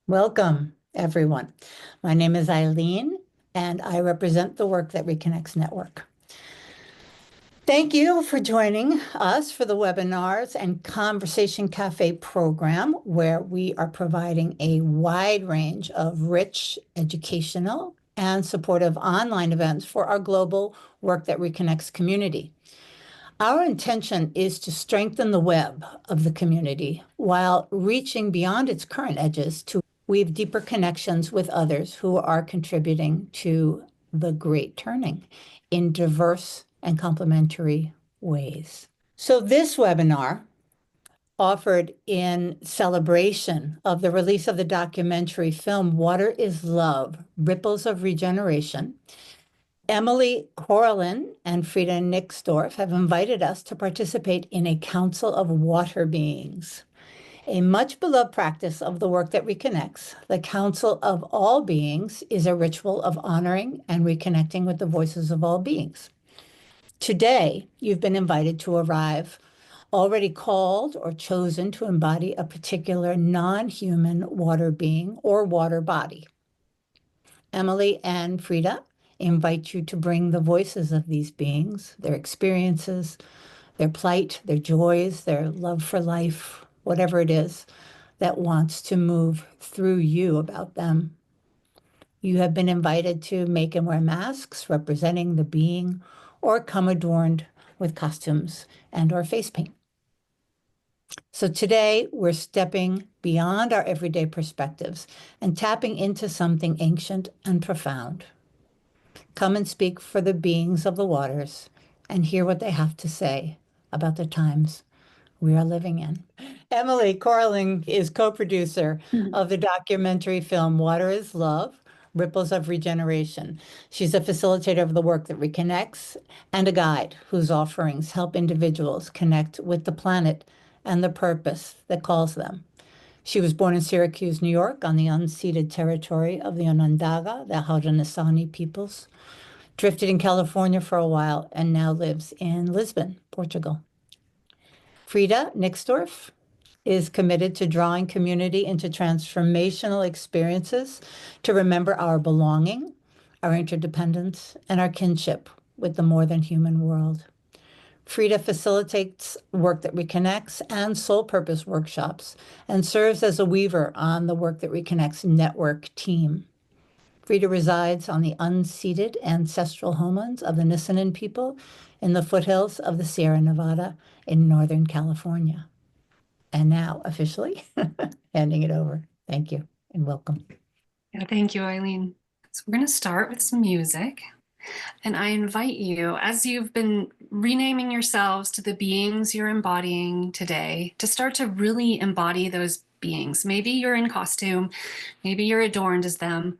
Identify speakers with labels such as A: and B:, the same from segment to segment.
A: Welcome, everyone. My name is Eileen, and I represent the Work That Reconnects network. Thank you for joining us for the webinars and Conversation Cafe program, where we are providing a wide range of rich, educational, and supportive online events for our global Work That Reconnects community. Our intention is to strengthen the web of the community while reaching beyond its current edges to weave deeper connections with others who are contributing to the great turning in diverse and complementary ways. So this webinar, offered in celebration of the release of the documentary film Water is Love, Ripples of Regeneration, Emily Coralyne and Frieda Nixdorf have invited us to participate in a Council of Water Beings. A much beloved practice of the Work That Reconnects, the Council of All Beings is a ritual of honoring and reconnecting with the voices of all beings. Today, you've been invited to arrive, already called or chosen to embody a particular non-human water being or water body. Emily and Frieda invite you to bring the voices of these beings, their experiences, their plight, their joys, their love for life, whatever it is that wants to move through you about them. You have been invited to make and wear masks representing the being or come adorned with costumes and or face paint. So today we're stepping beyond our everyday perspectives and tapping into something ancient and profound. Come and speak for the beings of the waters and hear what they have to say about the times we are living in. Emily Coralyne is co-producer of the documentary film Water is Love, Ripples of Regeneration. She's a facilitator of the Work That Reconnects and a guide whose offerings help individuals connect with the planet and the purpose that calls them. She was born in Syracuse, New York, on the unceded territory of the Onondaga, the Haudenosaunee peoples, drifted in California for a while, and now lives in Lisbon, Portugal. Frieda Nixdorf is committed to drawing community into transformational experiences to remember our belonging, our interdependence, and our kinship with the more than human world. Frieda facilitates Work That Reconnects and Soul Purpose workshops and serves as a weaver on the Work That Reconnects network team. Frieda resides on the unceded ancestral homelands of the Nisenan people in the foothills of the Sierra Nevada in Northern California. And now, officially, handing it over. Thank you and welcome.
B: Yeah, thank you, Eileen. So we're going to start with some music. And I invite you, as you've been renaming yourselves to the beings you're embodying today, to start to really embody those beings. Maybe you're in costume, maybe you're adorned as them.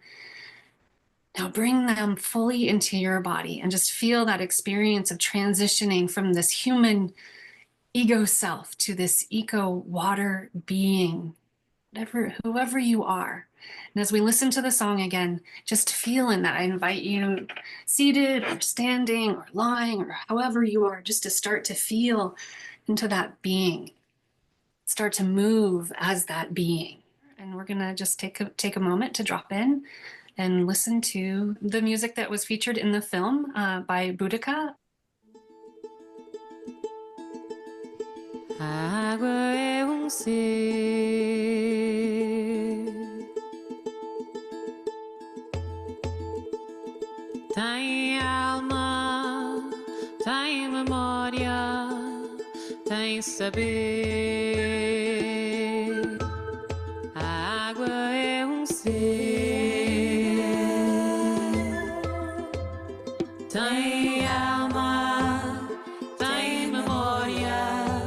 B: Now bring them fully into your body and just feel that experience of transitioning from this human ego self to this eco water being, whoever you are. And as we listen to the song again, just feel in that. I invite you, seated or standing or lying or however you are, just to start to feel into that being. Start to move as that being. And we're gonna just take a moment to drop in and listen to the music that was featured in the film by Boudica.
C: Água é ser, tem alma, tem memória, tem saber. A água é ser, tem alma, tem memória,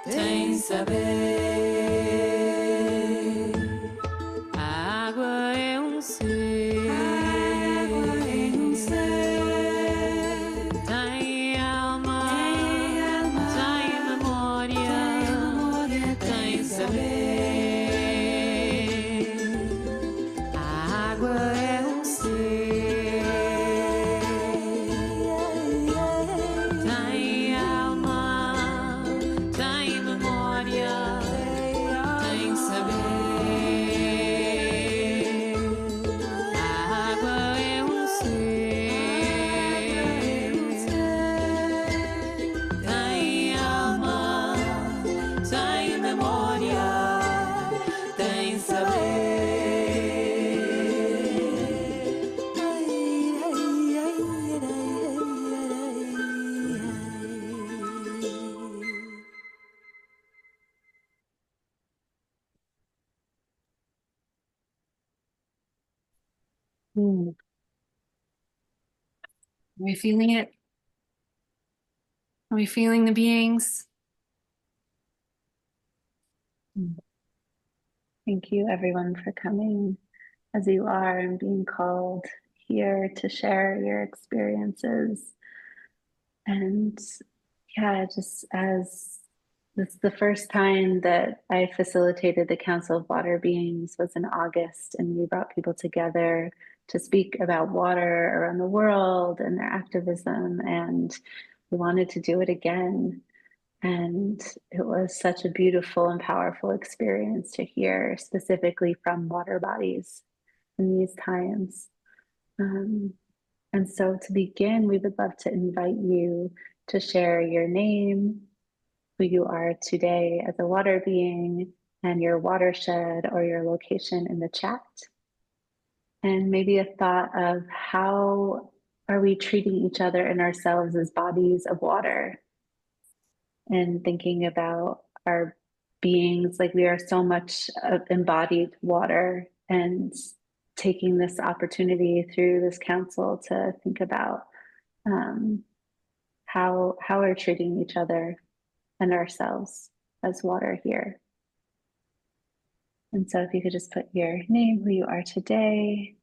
C: tem saber. A água é ser, tem alma, tem memória,
B: Are we feeling it? Are we feeling the beings?
D: Thank you, everyone, for coming as you are and being called here to share your experiences. And yeah, just as this is the first time that I facilitated the Council of Water Beings was in August, and we brought people together to speak about water around the world and their activism, and we wanted to do it again. And it was such a beautiful and powerful experience to hear specifically from water bodies in these times. And so to begin, we would love to invite you to share your name, who you are today as a water being, and your watershed or your location in the chat. And maybe a thought of how are we treating each other and ourselves as bodies of water, and thinking about our beings like we are so much of embodied water, and taking this opportunity through this council to think about how we're treating each other and ourselves as water here. And so if you could just put your name, who you are today,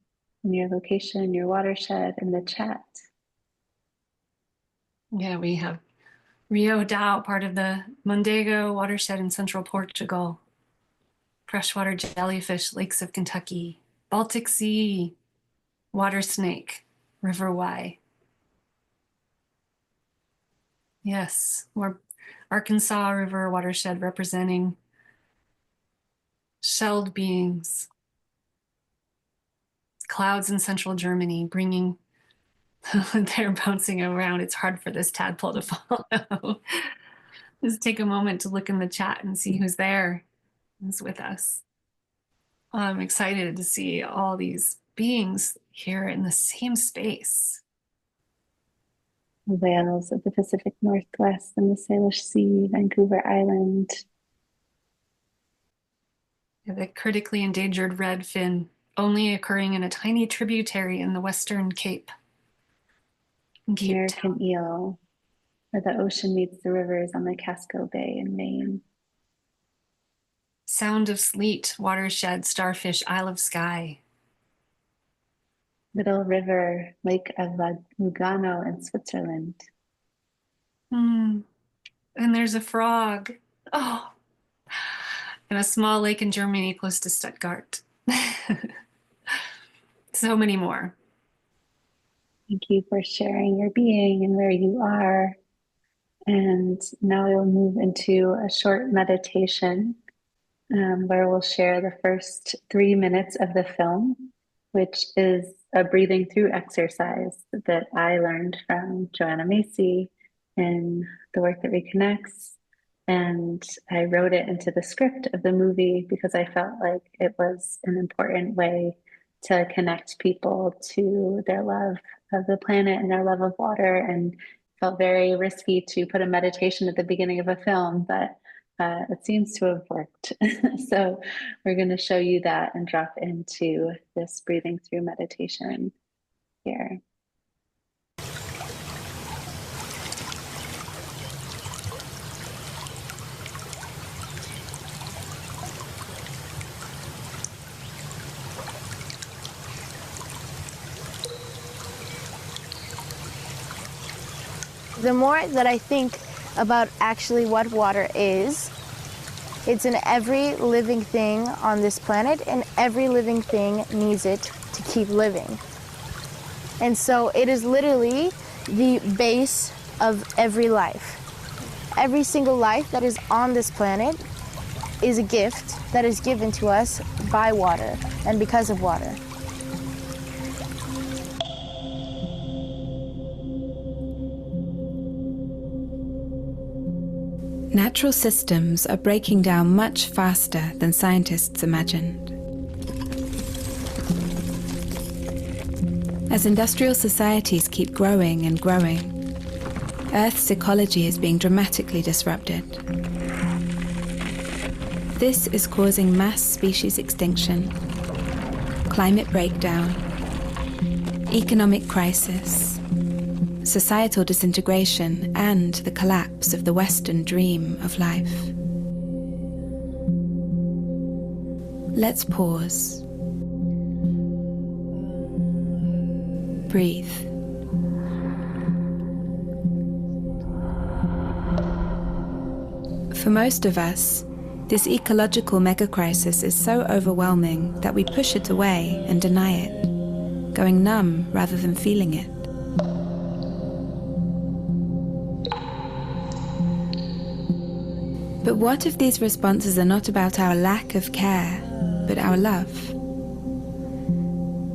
D: and your location, your watershed in the chat.
B: Yeah, we have Rio Dao, part of the Mondego watershed in central Portugal. Freshwater jellyfish, lakes of Kentucky. Baltic Sea, water snake, River Wye. Yes, we're Arkansas River watershed representing shelled beings. Clouds in central Germany bringing, they're bouncing around. It's hard for this tadpole to follow. Just take a moment to look in the chat and see who's there, who's with us. I'm excited to see all these beings here in the same space.
D: The whales of the Pacific Northwest and the Salish Sea, Vancouver Island.
B: The critically endangered redfin, only occurring in a tiny tributary in the Western Cape.
D: American eel, where the ocean meets the rivers on the Casco Bay in Maine.
B: Sound of Sleet, watershed, starfish, Isle of Skye.
D: Little River, Lake of Lugano in Switzerland.
B: And there's a frog. Oh, and a small lake in Germany close to Stuttgart. So many more.
D: Thank you for sharing your being and where you are. And now we'll move into a short meditation where we'll share the first 3 minutes of the film, which is a breathing through exercise that I learned from Joanna Macy in the Work That Reconnects. And I wrote it into the script of the movie because I felt like it was an important way to connect people to their love of the planet and their love of water, and felt very risky to put a meditation at the beginning of a film, but it seems to have worked. So we're going to show you that and drop into this breathing through meditation here.
E: The more that I think about actually what water is, it's in every living thing on this planet, and every living thing needs it to keep living. And so it is literally the base of every life. Every single life that is on this planet is a gift that is given to us by water and because of water.
F: Natural systems are breaking down much faster than scientists imagined. As industrial societies keep growing and growing, Earth's ecology is being dramatically disrupted. This is causing mass species extinction, climate breakdown, Economic crisis, societal disintegration, and the collapse of the Western dream of life. Let's pause. Breathe. For most of us, this ecological mega-crisis is so overwhelming that we push it away and deny it, going numb rather than feeling it. But what if these responses are not about our lack of care, but our love?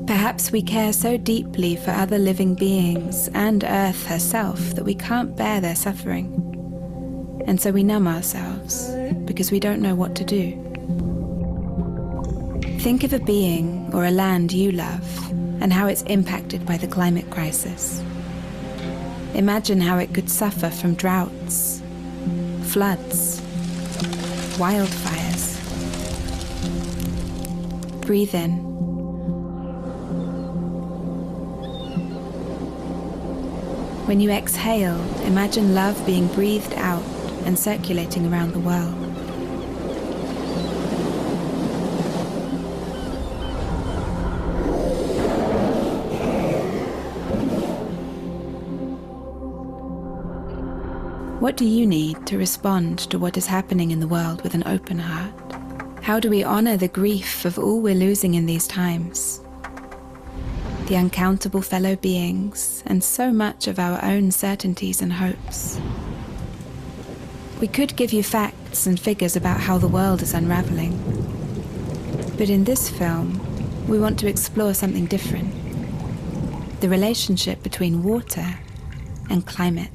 F: Perhaps we care so deeply for other living beings and Earth herself that we can't bear their suffering. And so we numb ourselves because we don't know what to do. Think of a being or a land you love and how it's impacted by the climate crisis. Imagine how it could suffer from droughts, floods, wildfires. Breathe in. When you exhale, imagine love being breathed out and circulating around the world. What do you need to respond to what is happening in the world with an open heart? How do we honor the grief of all we're losing in these times? The uncountable fellow beings, and so much of our own certainties and hopes. We could give you facts and figures about how the world is unraveling. But in this film, we want to explore something different. The relationship between water and climate.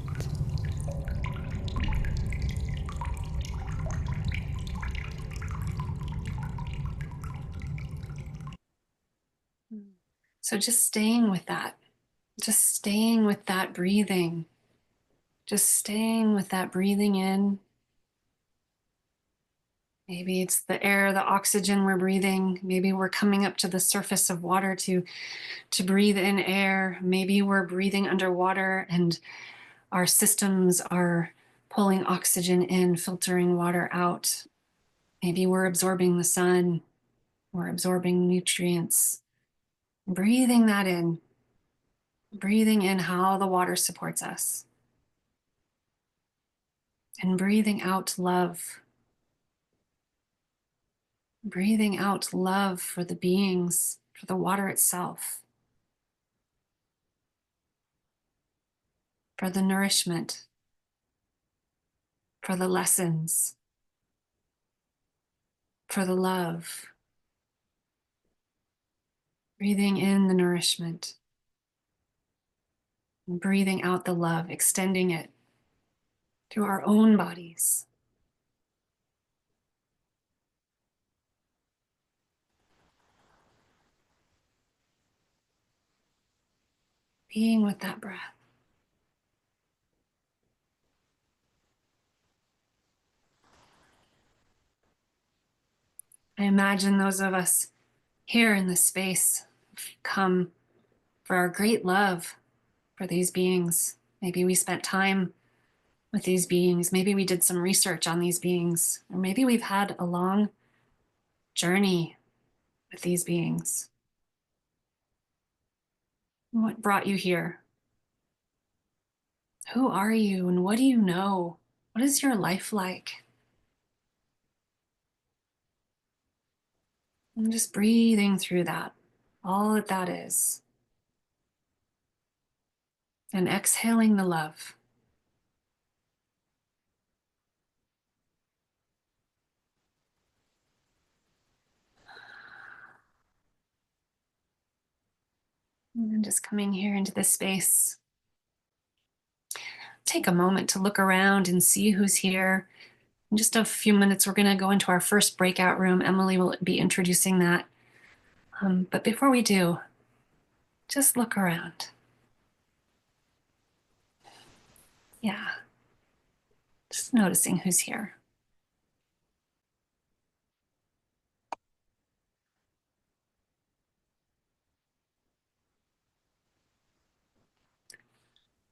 B: So just staying with that, just staying with that breathing, just staying with that breathing in. Maybe it's the air, the oxygen we're breathing. Maybe we're coming up to the surface of water to breathe in air. Maybe we're breathing underwater and our systems are pulling oxygen in, filtering water out. Maybe we're absorbing the sun, we're absorbing nutrients. Breathing that in, breathing in how the water supports us. And breathing out love. Breathing out love for the beings, for the water itself, for the nourishment, for the lessons, for the love. Breathing in the nourishment, and breathing out the love, extending it to our own bodies. Being with that breath. I imagine those of us here in this space come for our great love for these beings. Maybe we spent time with these beings. Maybe we did some research on these beings, or maybe we've had a long journey with these beings. What brought you here? Who are you and what do you know? What is your life like? And just breathing through that, all that that is. And exhaling the love. And then just coming here into this space. Take a moment to look around and see who's here. In just a few minutes, we're going to go into our first breakout room. Emily will be introducing that. But before we do, just look around. Yeah. Just noticing who's here.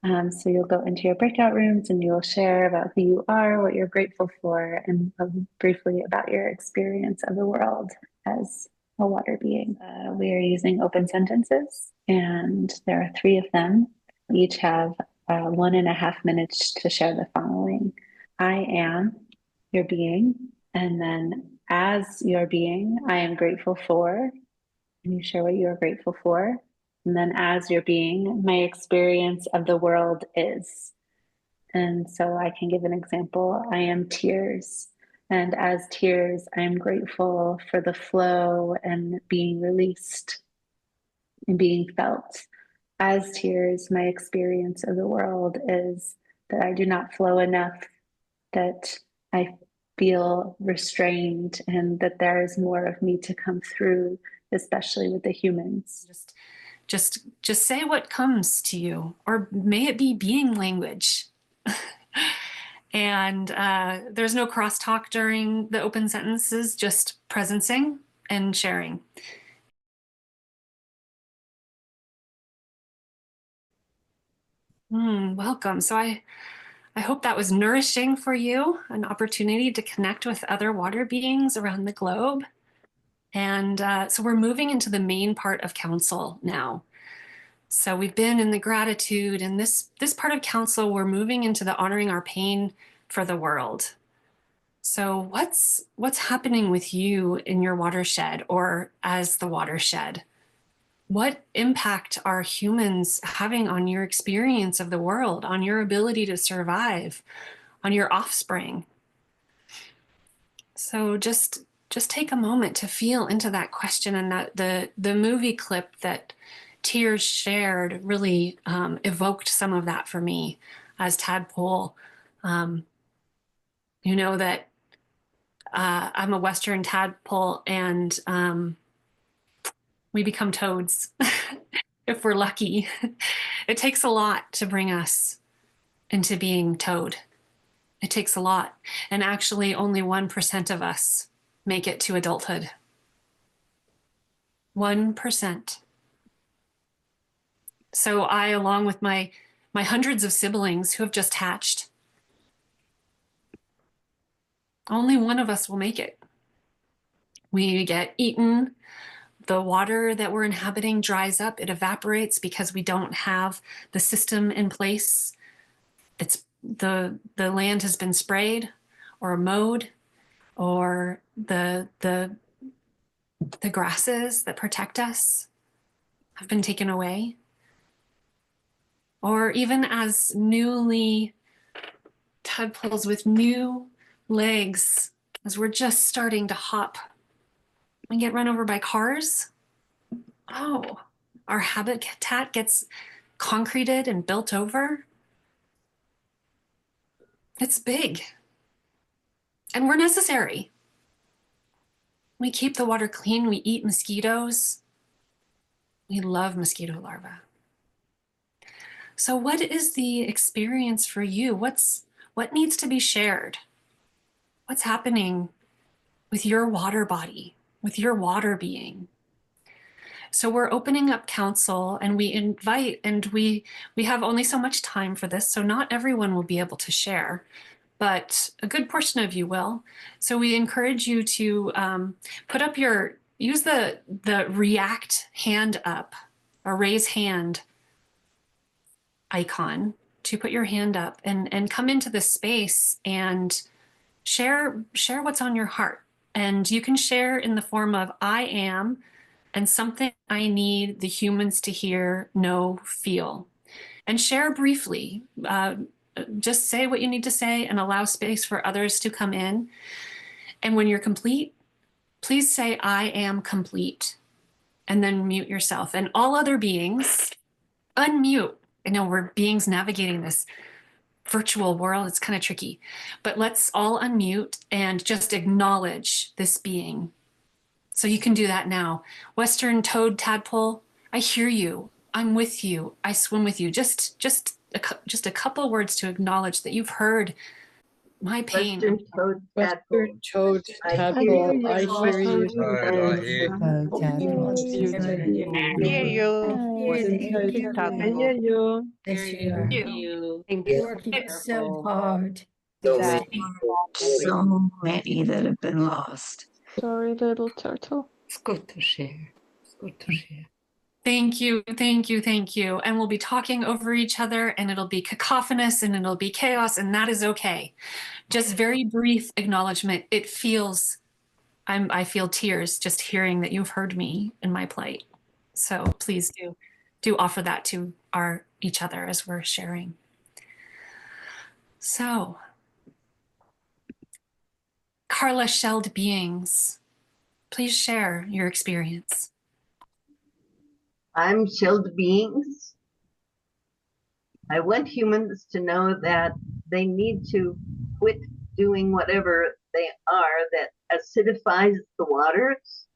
D: So you'll go into your breakout rooms and you'll share about who you are, what you're grateful for, and briefly about your experience of the world as a water being. We are using open sentences, and there are 3 of them. We each have 1.5 minutes to share the following. I am your being, and then as your being, I am grateful for, and you share what you are grateful for. And then as your being, my experience of the world is. And so I can give an example. I am tears. And as tears, I am grateful for the flow and being released and being felt. As tears, my experience of the world is that I do not flow enough, that I feel restrained, and that there is more of me to come through, especially with the humans.
B: Just say what comes to you, or may it be being language. And there's no crosstalk during the open sentences, just presencing and sharing. Welcome. So I hope that was nourishing for you, an opportunity to connect with other water beings around the globe. And so we're moving into the main part of council now. So we've been in the gratitude, and this part of council, we're moving into the honoring our pain for the world. So what's happening with you in your watershed or as the watershed? What impact are humans having on your experience of the world, on your ability to survive, on your offspring? So just take a moment to feel into that question, and that the movie clip that Tears shared really evoked some of that for me as tadpole. You know that I'm a Western tadpole, and we become toads if we're lucky. It takes a lot to bring us into being toad. It takes a lot. And actually only 1% of us make it to adulthood. 1%. So I, along with my hundreds of siblings who have just hatched, only one of us will make it. We get eaten. The water that we're inhabiting dries up. It evaporates because we don't have the system in place. It's the land has been sprayed or mowed, or the grasses that protect us have been taken away. Or even as newly tadpoles with new legs, as we're just starting to hop, we get run over by cars. Oh, our habitat gets concreted and built over. It's big. And we're necessary. We keep the water clean. We eat mosquitoes. We love mosquito larvae. So what is the experience for you? What needs to be shared? What's happening with your water body, with your water being? So we're opening up council, and we invite, and we have only so much time for this, so not everyone will be able to share, but a good portion of you will. So we encourage you to put up use the react hand up, or raise hand icon to put your hand up and come into this space and share what's on your heart. And you can share in the form of I am, and something I need the humans to hear, know, feel. And share briefly. Just say what you need to say and allow space for others to come in. And when you're complete, please say, I am complete, and then mute yourself. And all other beings, unmute. I know we're beings navigating this virtual world. It's kind of tricky, but let's all unmute and just acknowledge this being. So you can do that now. Western toad tadpole, I hear you. I'm with you. I swim with you. Just a couple words to acknowledge that you've heard my pain.
G: Western toad tadpole.
H: Western toad
G: I
H: tadpole.
G: hear
H: I
G: you.
H: hear you.
I: I hear
A: Oh, tadpoles.
J: I hear you.
H: Western toad
J: I
H: tadpole.
J: hear you.
A: Yes, you are.
B: You.
A: You're working so hard.
K: So many that have been lost.
J: Sorry, little turtle.
K: It's good to share. It's good to share.
B: Thank you, thank you, thank you. And we'll be talking over each other, and it'll be cacophonous and it'll be chaos, and that is okay. Just very brief acknowledgement. It feels, I feel tears just hearing that you've heard me in my plight. So please do offer that to each other as we're sharing. So, Carla Shelled Beings, please share your experience.
G: I'm shelled beings. I want humans to know that they need to quit doing whatever they are that acidifies the waters,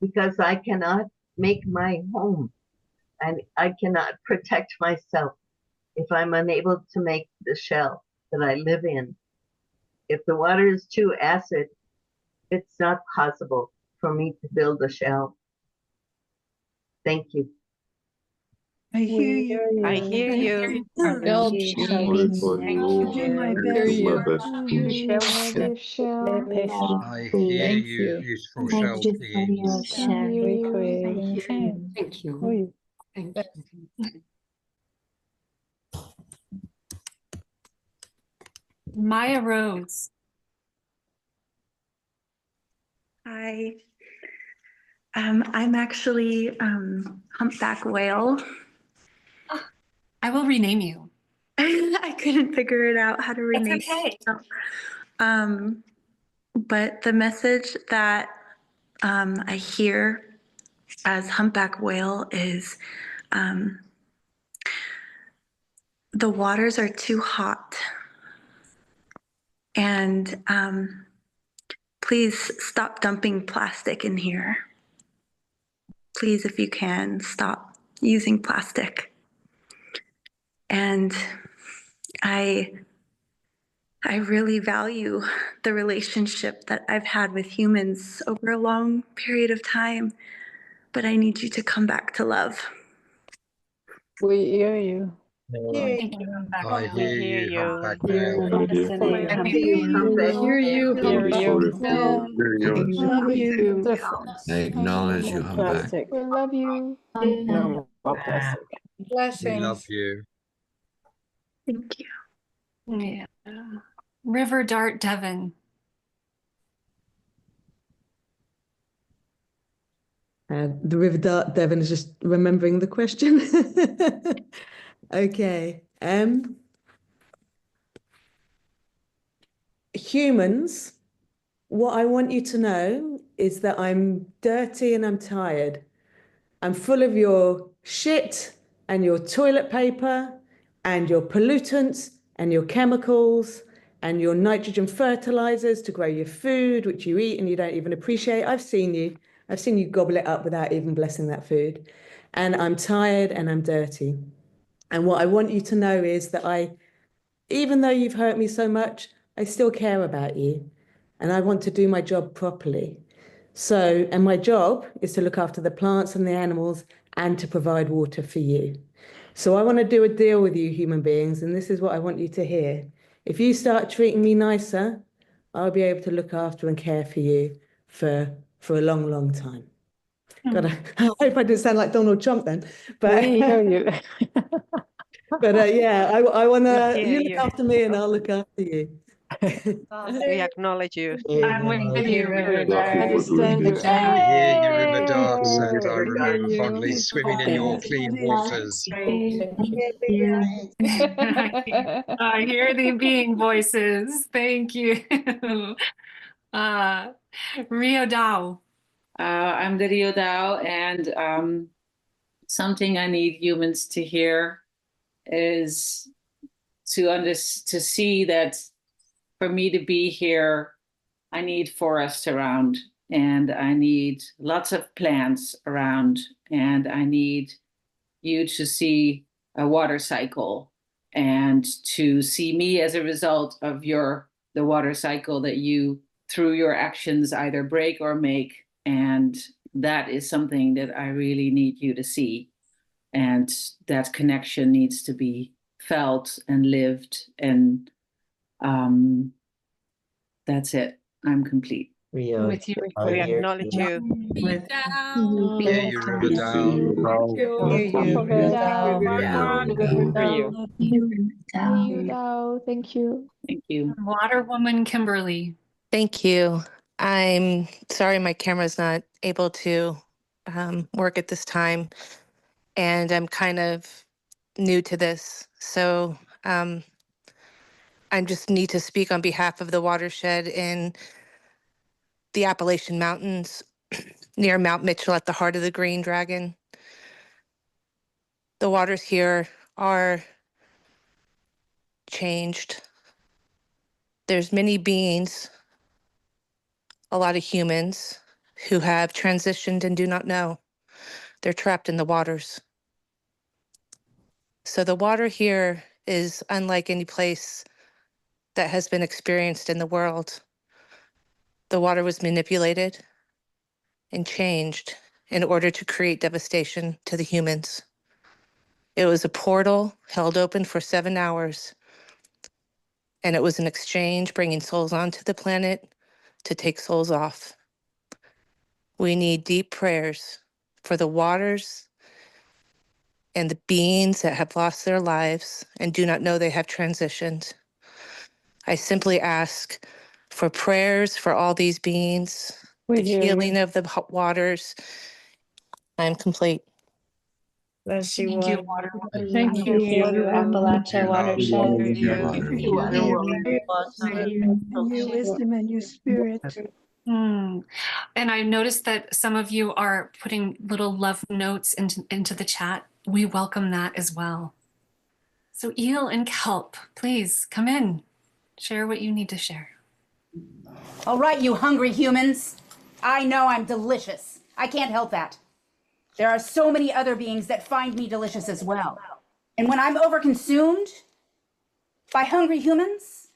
G: because I cannot make my home and I cannot protect myself if I'm unable to make the shell that I live in. If the water is too acid, it's not possible for me to build a shell. Thank you.
J: I hear you.
C: I hear you.
H: Shelled
J: I
H: beings.
J: do my
H: Hear
J: best.
H: you.
I: I
H: Thank
I: hear you,
H: you.
I: beautiful
D: Thank
I: shelled
D: you for
I: beings.
D: your sharing.
K: Thank you. Thank you.
B: Maya Rose.
L: Hi. I'm actually humpback whale.
B: I will rename you.
L: I couldn't figure it out how to rename
B: It's okay.
L: it. But the message that I hear as humpback whale is the waters are too hot. And please stop dumping plastic in here. Please, if you can, stop using plastic. And I really value the relationship that I've had with humans over a long period of time, but I need you to come back to love.
J: We hear you.
B: Thank you.
I: I hear you, humpback whale.
H: Hear you.
J: Hear you.
H: Love you.
J: Difference.
M: I acknowledge you, humpback.
J: Plastic. We love you. No more plastic.
I: We
H: Blessings.
I: love you.
L: Thank you.
B: Yeah. River Dart Devon.
N: The River Dart Devon is just remembering the question. Okay. Humans, what I want you to know is that I'm dirty and I'm tired. I'm full of your shit and your toilet paper and your pollutants and your chemicals and your nitrogen fertilizers to grow your food, which you eat and you don't even appreciate. I've seen you gobble it up without even blessing that food. And I'm tired and I'm dirty. And what I want you to know is that even though you've hurt me so much, I still care about you. And I want to do my job properly. So, and my job is to look after the plants and the animals and to provide water for you. So I want to do a deal with you, human beings, and this is what I want you to hear. If you start treating me nicer, I'll be able to look after and care for you for a long, long time. God, I hope I didn't sound like Donald Trump then. But
J: We hear you.
N: but yeah, I want to, you look after me and I'll look after you.
C: We acknowledge you.
B: I'm with you, River Dart.
J: Understand you.
I: I hear you, River Darts, and I
G: River Dart.
I: remember fondly swimming in your clean waters.
B: I hear the being voices. Thank you. Rio Dao.
O: I'm the Rio Dao, and something I need humans to hear is to see that for me to be here, I need forests around, and I need lots of plants around, and I need you to see a water cycle and to see me as a result of your the water cycle that you, through your actions, either break or make. And that is something that I really need you to see. And that connection needs to be felt and lived. And that's it. I'm complete.
C: We acknowledge you.
I: Hear you, River Dao.
C: Hear you.
J: Thank you.
O: Thank you.
B: Water woman Kimberly.
M: Thank you. I'm sorry my camera's not able to work at this time, and I'm kind of new to this. So I just need to speak on behalf of the watershed in the Appalachian Mountains near Mount Mitchell at the heart of the Green Dragon. The waters here are changed. There's many beings, a lot of humans who have transitioned and do not know. They're trapped in the waters. So the water here is unlike any place that has been experienced in the world. The water was manipulated and changed in order to create devastation to the humans. It was a portal held open for 7 hours, and it was an exchange bringing souls onto the planet to take souls off. We need deep prayers for the waters and the beings that have lost their lives and do not know they have transitioned. I simply ask for prayers for all these beings, the healing of the waters. I'm complete.
C: Bless you,
B: Thank you,
C: water.
D: Thank you, Appalachia Watershed.
K: Your wisdom and your spirit.
B: And I noticed that some of you are putting little love notes into the chat. We welcome that as well. So Eel and Kelp, please come in. Share what you need to share.
P: All right, you hungry humans. I know I'm delicious. I can't help that. There are so many other beings that find me delicious as well. And when I'm overconsumed by hungry humans,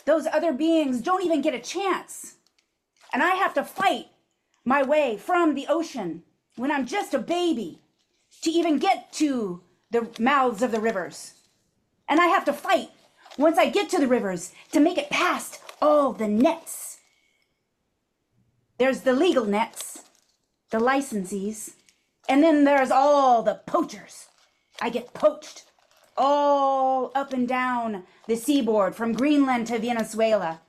P: those other beings don't even get a chance. And I have to fight my way from the ocean when I'm just a baby to even get to the mouths of the rivers. And I have to fight once I get to the rivers to make it past all the nets. There's the legal nets, the licensees, and then there's all the poachers. I get poached all up and down the seaboard from Greenland to Venezuela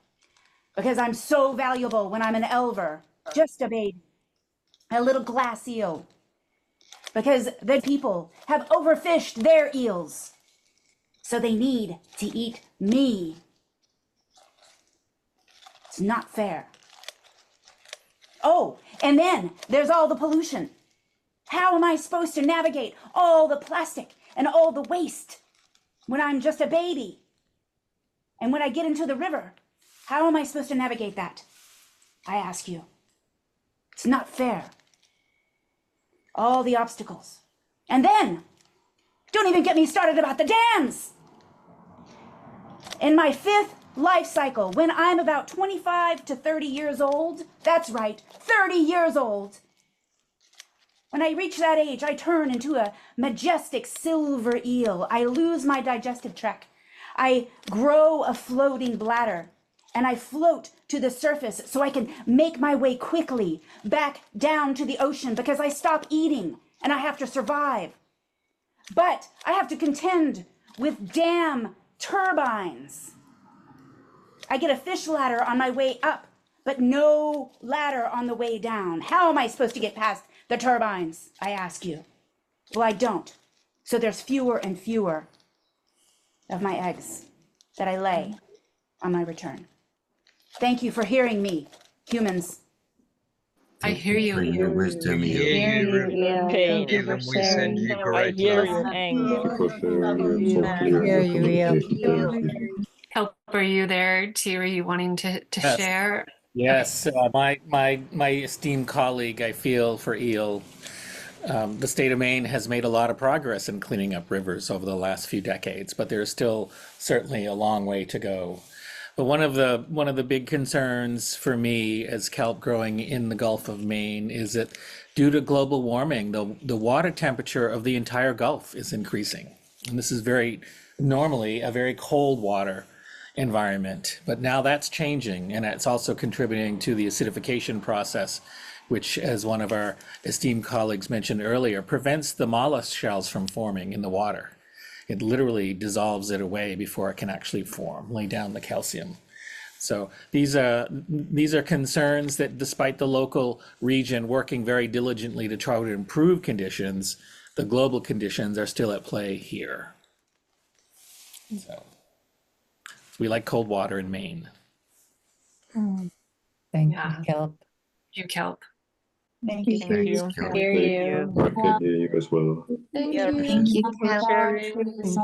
P: because I'm so valuable when I'm an elver, just a baby, a little glass eel, because the people have overfished their eels, so they need to eat me. It's not fair. Oh, and then there's all the pollution. How am I supposed to navigate all the plastic and all the waste when I'm just a baby? And when I get into the river, how am I supposed to navigate that? I ask you. It's not fair. All the obstacles. And then, don't even get me started about the dams. In my 5th life cycle, when I'm about 25 to 30 years old, that's right, 30 years old, when I reach that age, I turn into a majestic silver eel. I lose my digestive tract. I grow a floating bladder, and I float to the surface so I can make my way quickly back down to the ocean because I stop eating and I have to survive. But I have to contend with dam turbines. I get a fish ladder on my way up, but no ladder on the way down. How am I supposed to get past the turbines, I ask you? Well, I don't. So there's fewer and fewer of my eggs that I lay on my return. Thank you for hearing me, humans.
B: I hear you.
I: We hear you,
D: Thank you for
I: and we send you
D: sharing.
I: great love.
A: Hear you, Eel.
B: Kelp, are you there too? Are you wanting to
Q: Yes.
B: share?
Q: Yes, my esteemed colleague, I feel for Eel. The state of Maine has made a lot of progress in cleaning up rivers over the last few decades, but there's still certainly a long way to go. But one of the big concerns for me as kelp growing in the Gulf of Maine is that due to global warming, the water temperature of the entire Gulf is increasing. And this is normally a very cold water environment, but now that's changing, and it's also contributing to the acidification process, which, as one of our esteemed colleagues mentioned earlier, prevents the mollusk shells from forming in the water. It literally dissolves it away before it can actually form, lay down the calcium. So these are concerns that, despite the local region working very diligently to try to improve conditions, the global conditions are still at play here. So we like cold water in Maine.
A: Thank
B: Yeah.
A: you, kelp.
B: You kelp.
K: Thank you.
C: Thank you.
D: Hear you.
H: I can hear you as well.
J: Thank
C: Yeah,
J: you.
C: thank
D: you,
J: Kelp.
D: Kelp.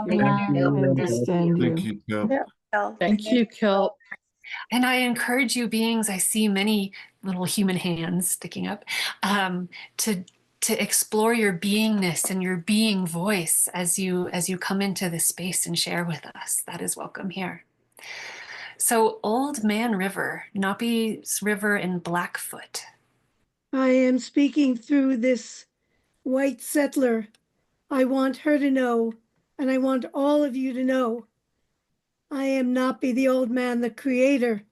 J: Thank you. I understand
H: Thank
J: you.
H: you, Kelp.
J: Thank you, Kelp.
B: And I encourage you beings, I see many little human hands sticking up, to explore your beingness and your being voice as you come into this space and share with us. That is welcome here. So Old Man River, Napi's River in Blackfoot.
K: I am speaking through this white settler. I want her to know, and I want all of you to know, I am Napi, the old man, the creator.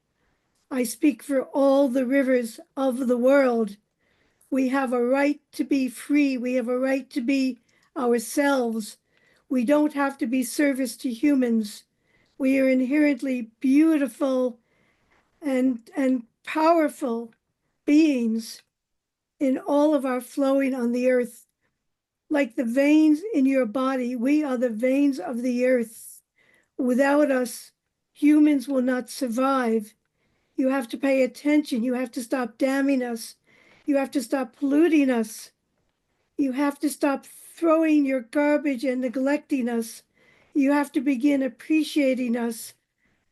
K: I speak for all the rivers of the world. We have a right to be free. We have a right to be ourselves. We don't have to be service to humans. We are inherently beautiful and powerful beings in all of our flowing on the earth. Like the veins in your body, we are the veins of the earth. Without us, humans will not survive. You have to pay attention. You have to stop damning us. You have to stop polluting us. You have to stop throwing your garbage and neglecting us. You have to begin appreciating us.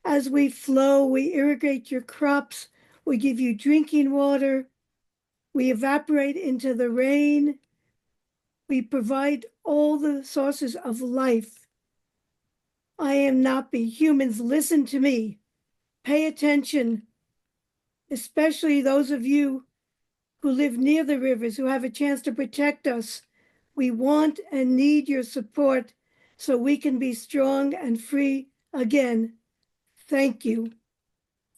K: As we flow, we irrigate your crops. We give you drinking water. We evaporate into the rain. We provide all the sources of life. I am Napi. Humans, listen to me. Pay attention, especially those of you who live near the rivers, who have a chance to protect us. We want and need your support so we can be strong and free again. Thank you.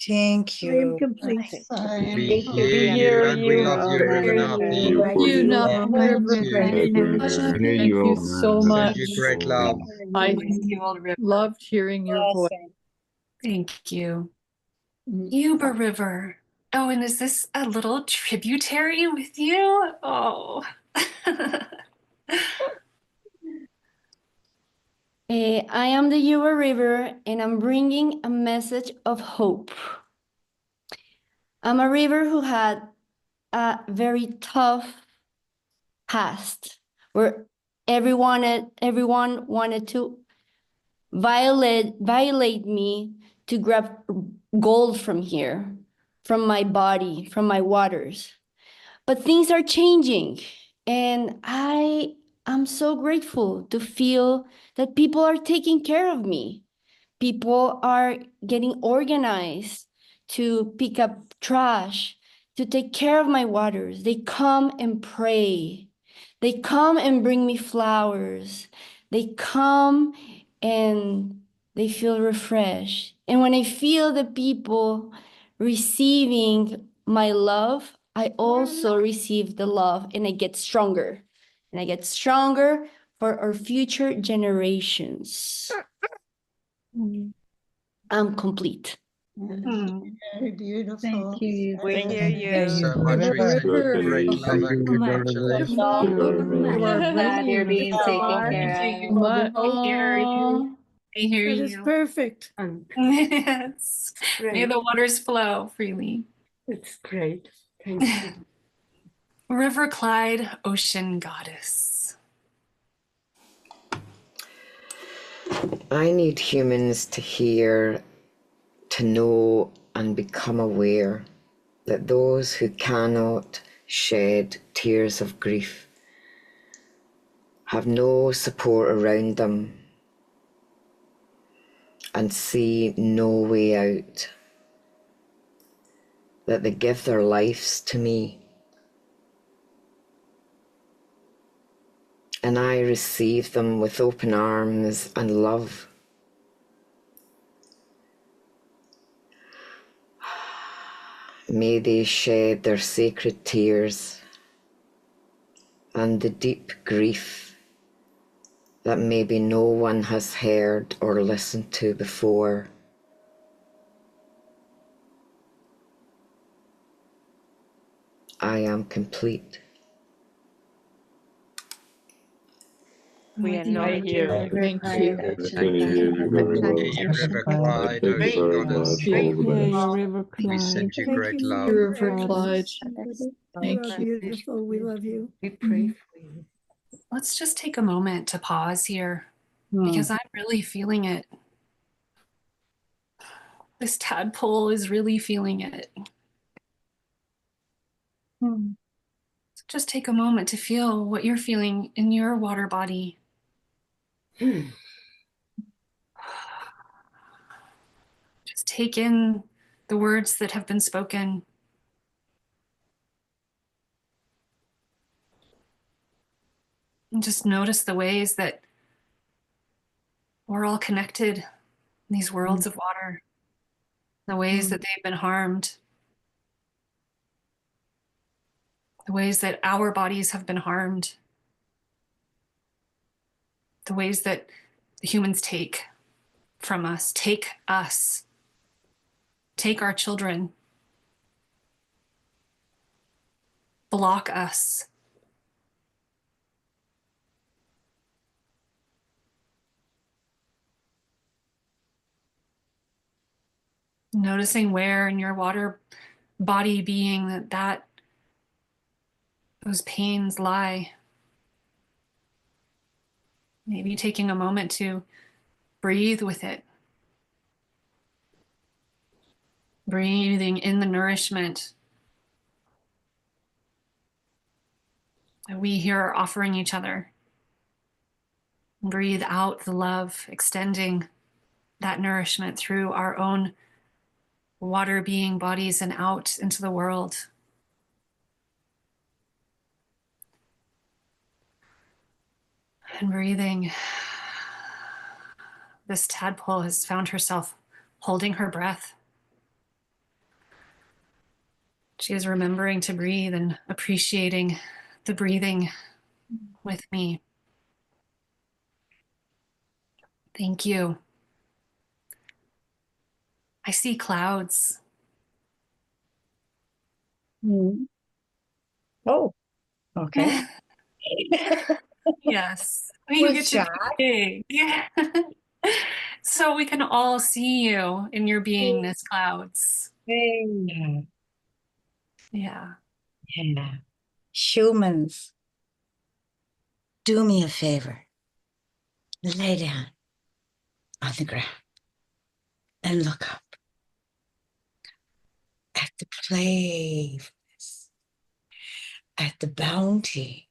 C: Thank
K: I am
C: you.
K: complete.
I: We hear you and we love you, River Napi.
J: Thank you, Napi River. Thank you so much.
I: Send you great love.
J: I loved hearing your voice.
B: Thank you. Yuba River. Oh, and is this a little tributary with you? Oh.
R: I am the Yuba River, and I'm bringing a message of hope. I'm a river who had a very tough past, where everyone wanted to violate me to grab gold from here, from my body, from my waters. But things are changing, and I'm so grateful to feel that people are taking care of me. People are getting organized to pick up trash, to take care of my waters. They come and pray. They come and bring me flowers. They come and they feel refreshed. And when I feel the people receiving my love, I also receive the love, and I get stronger. And I get stronger for our future generations. I'm complete.
K: Very beautiful.
D: Thank you.
C: We hear
I: Thank you so
C: you.
I: much, Rita.
J: River.
I: Great love and congratulations.
J: You are
D: Glad you're
J: bringing
D: being taken care
B: Thank
D: of.
J: much.
B: I hear you. I hear
K: That is
B: you.
K: perfect.
B: Yes. May the waters flow freely.
J: It's great. Thank you.
B: River Clyde, ocean goddess.
S: I need humans to hear, to know, and become aware that those who cannot shed tears of grief have no support around them, and see no way out, that they give their lives to me. And I receive them with open arms and love. May they shed their sacred tears and the deep grief that maybe no one has heard or listened to before. I am complete.
C: We acknowledge you.
J: Thank
H: you. Can you hear you very well?
I: River Clyde,
H: Thank you very
I: God
H: much.
I: us.
H: All the best.
J: River
I: We
J: Clyde.
I: send you
K: Thank
I: great
K: you,
I: love.
J: River Clyde.
K: You are beautiful. We love you.
B: We pray for you. Let's just take a moment to pause here because I'm really feeling it. This tadpole is really feeling it. So just take a moment to feel what you're feeling in your water body. Just take in the words that have been spoken. And just notice the ways that we're all connected in these worlds of water, the ways that they've been harmed, the ways that our bodies have been harmed, the ways that the humans take from us, take our children, block us. Noticing where in your water body being that those pains lie. Maybe taking a moment to breathe with it. Breathing in the nourishment that we here are offering each other. Breathe out the love, extending that nourishment through our own water being bodies and out into the world. And breathing. This tadpole has found herself holding her breath. She is remembering to breathe and appreciating the breathing with me. Thank you. I see clouds.
J: Oh, okay.
B: Yes. You get to be big. So we can all see you in your beingness clouds.
J: Yeah.
B: Yeah.
J: Yeah. Humans, do me a favor. Lay down on the ground and look up at the playfulness, at the bounty,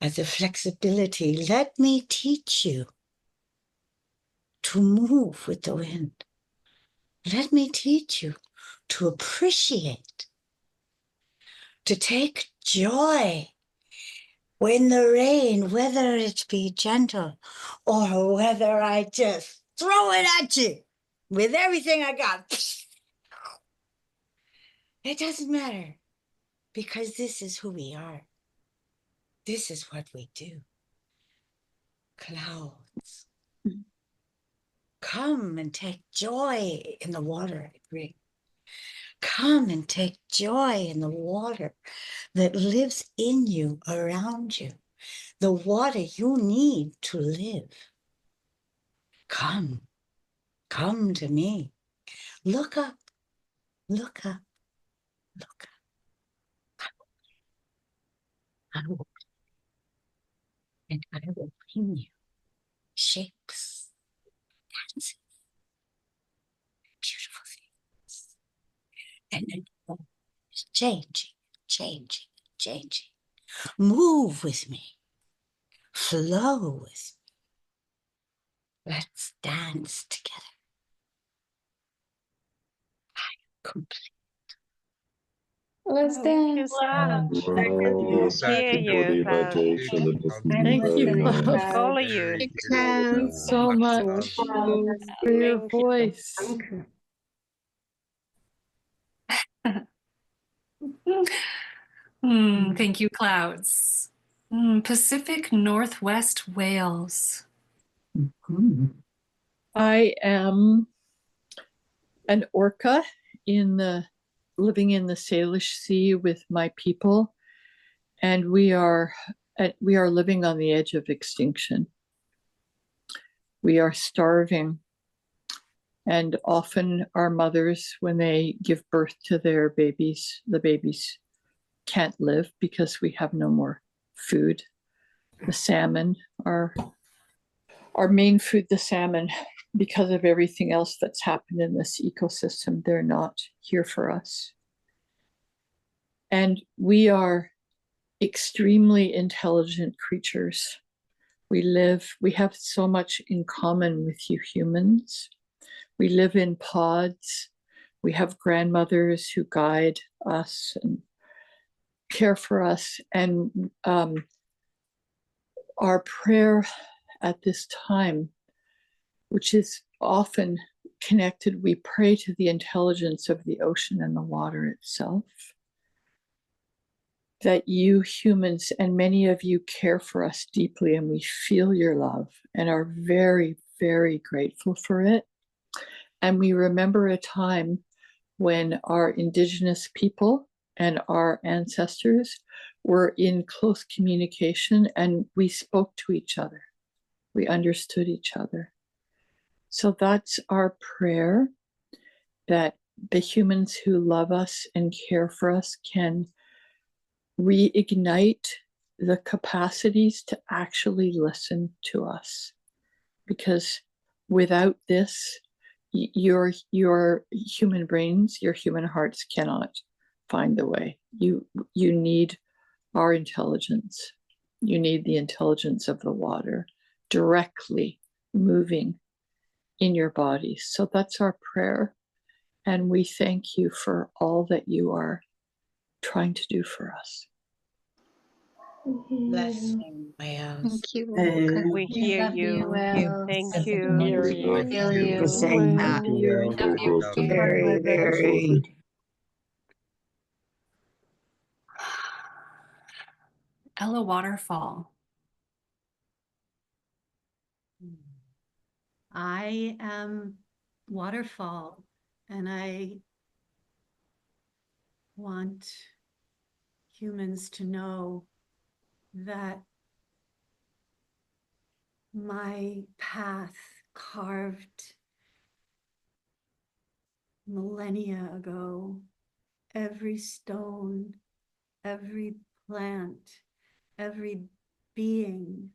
J: at the flexibility. Let me teach you to move with the wind. Let me teach you to appreciate, to take joy when the rain, whether it be gentle or whether I just throw it at you with everything I got. It doesn't matter, because this is who we are. This is what we do. Clouds. Come and take joy in the water I bring. Come and take joy in the water that lives in you, around you. The water you need to live. Come to me. Look up, look up, look up. I will, and I will bring you shapes, dances, beautiful things. And then it's changing, changing, changing. Move with me. Flow with me. Let's dance together.
R: Let's dance.
C: Wow.
H: Wow,
C: Hear you, Cloud.
H: Thank you,
C: Cloud. All of you.
H: Thanks so much for your voice.
B: Thank you, Clouds. Pacific Northwest Wales.
H: I am an orca living in the Salish Sea with my people, and we are living on the edge of extinction. We are starving, and often our mothers, when they give birth to their babies, the babies can't live because we have no more food. The salmon are our main food, the salmon, because of everything else that's happened in this ecosystem, they're not here for us. And we are extremely intelligent creatures. We have so much in common with you humans. We live in pods. We have grandmothers who guide us and care for us. And our prayer at this time, which is often connected, we pray to the intelligence of the ocean and the water itself, that you humans, and many of you, care for us deeply, and we feel your love and are very, very grateful for it. And we remember a time when our indigenous people and our ancestors were in close communication, and we spoke to each other. We understood each other. So that's our prayer, that the humans who love us and care for us can reignite the capacities to actually listen to us. Because without this, your human brains, your human hearts cannot find the way. You need our intelligence. You need the intelligence of the water directly moving in your bodies. So that's our prayer. And we thank you for all that you are trying to do for us.
J: Blessing, Wales.
C: Thank you.
J: And
C: We hear you. Thank you.
J: for saying that. Very, very.
B: Ella Waterfall.
A: I am Waterfall, and I want humans to know that my path, carved millennia ago, every stone, every plant, every being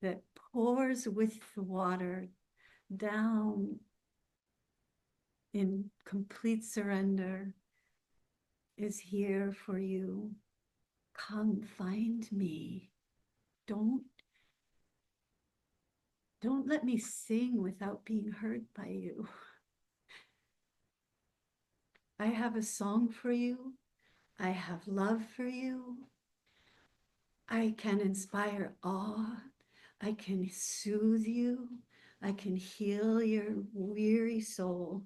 A: that pours with the water down in complete surrender is here for you. Come find me. Don't let me sing without being heard by you. I have a song for you. I have love for you. I can inspire awe. I can soothe you. I can heal your weary soul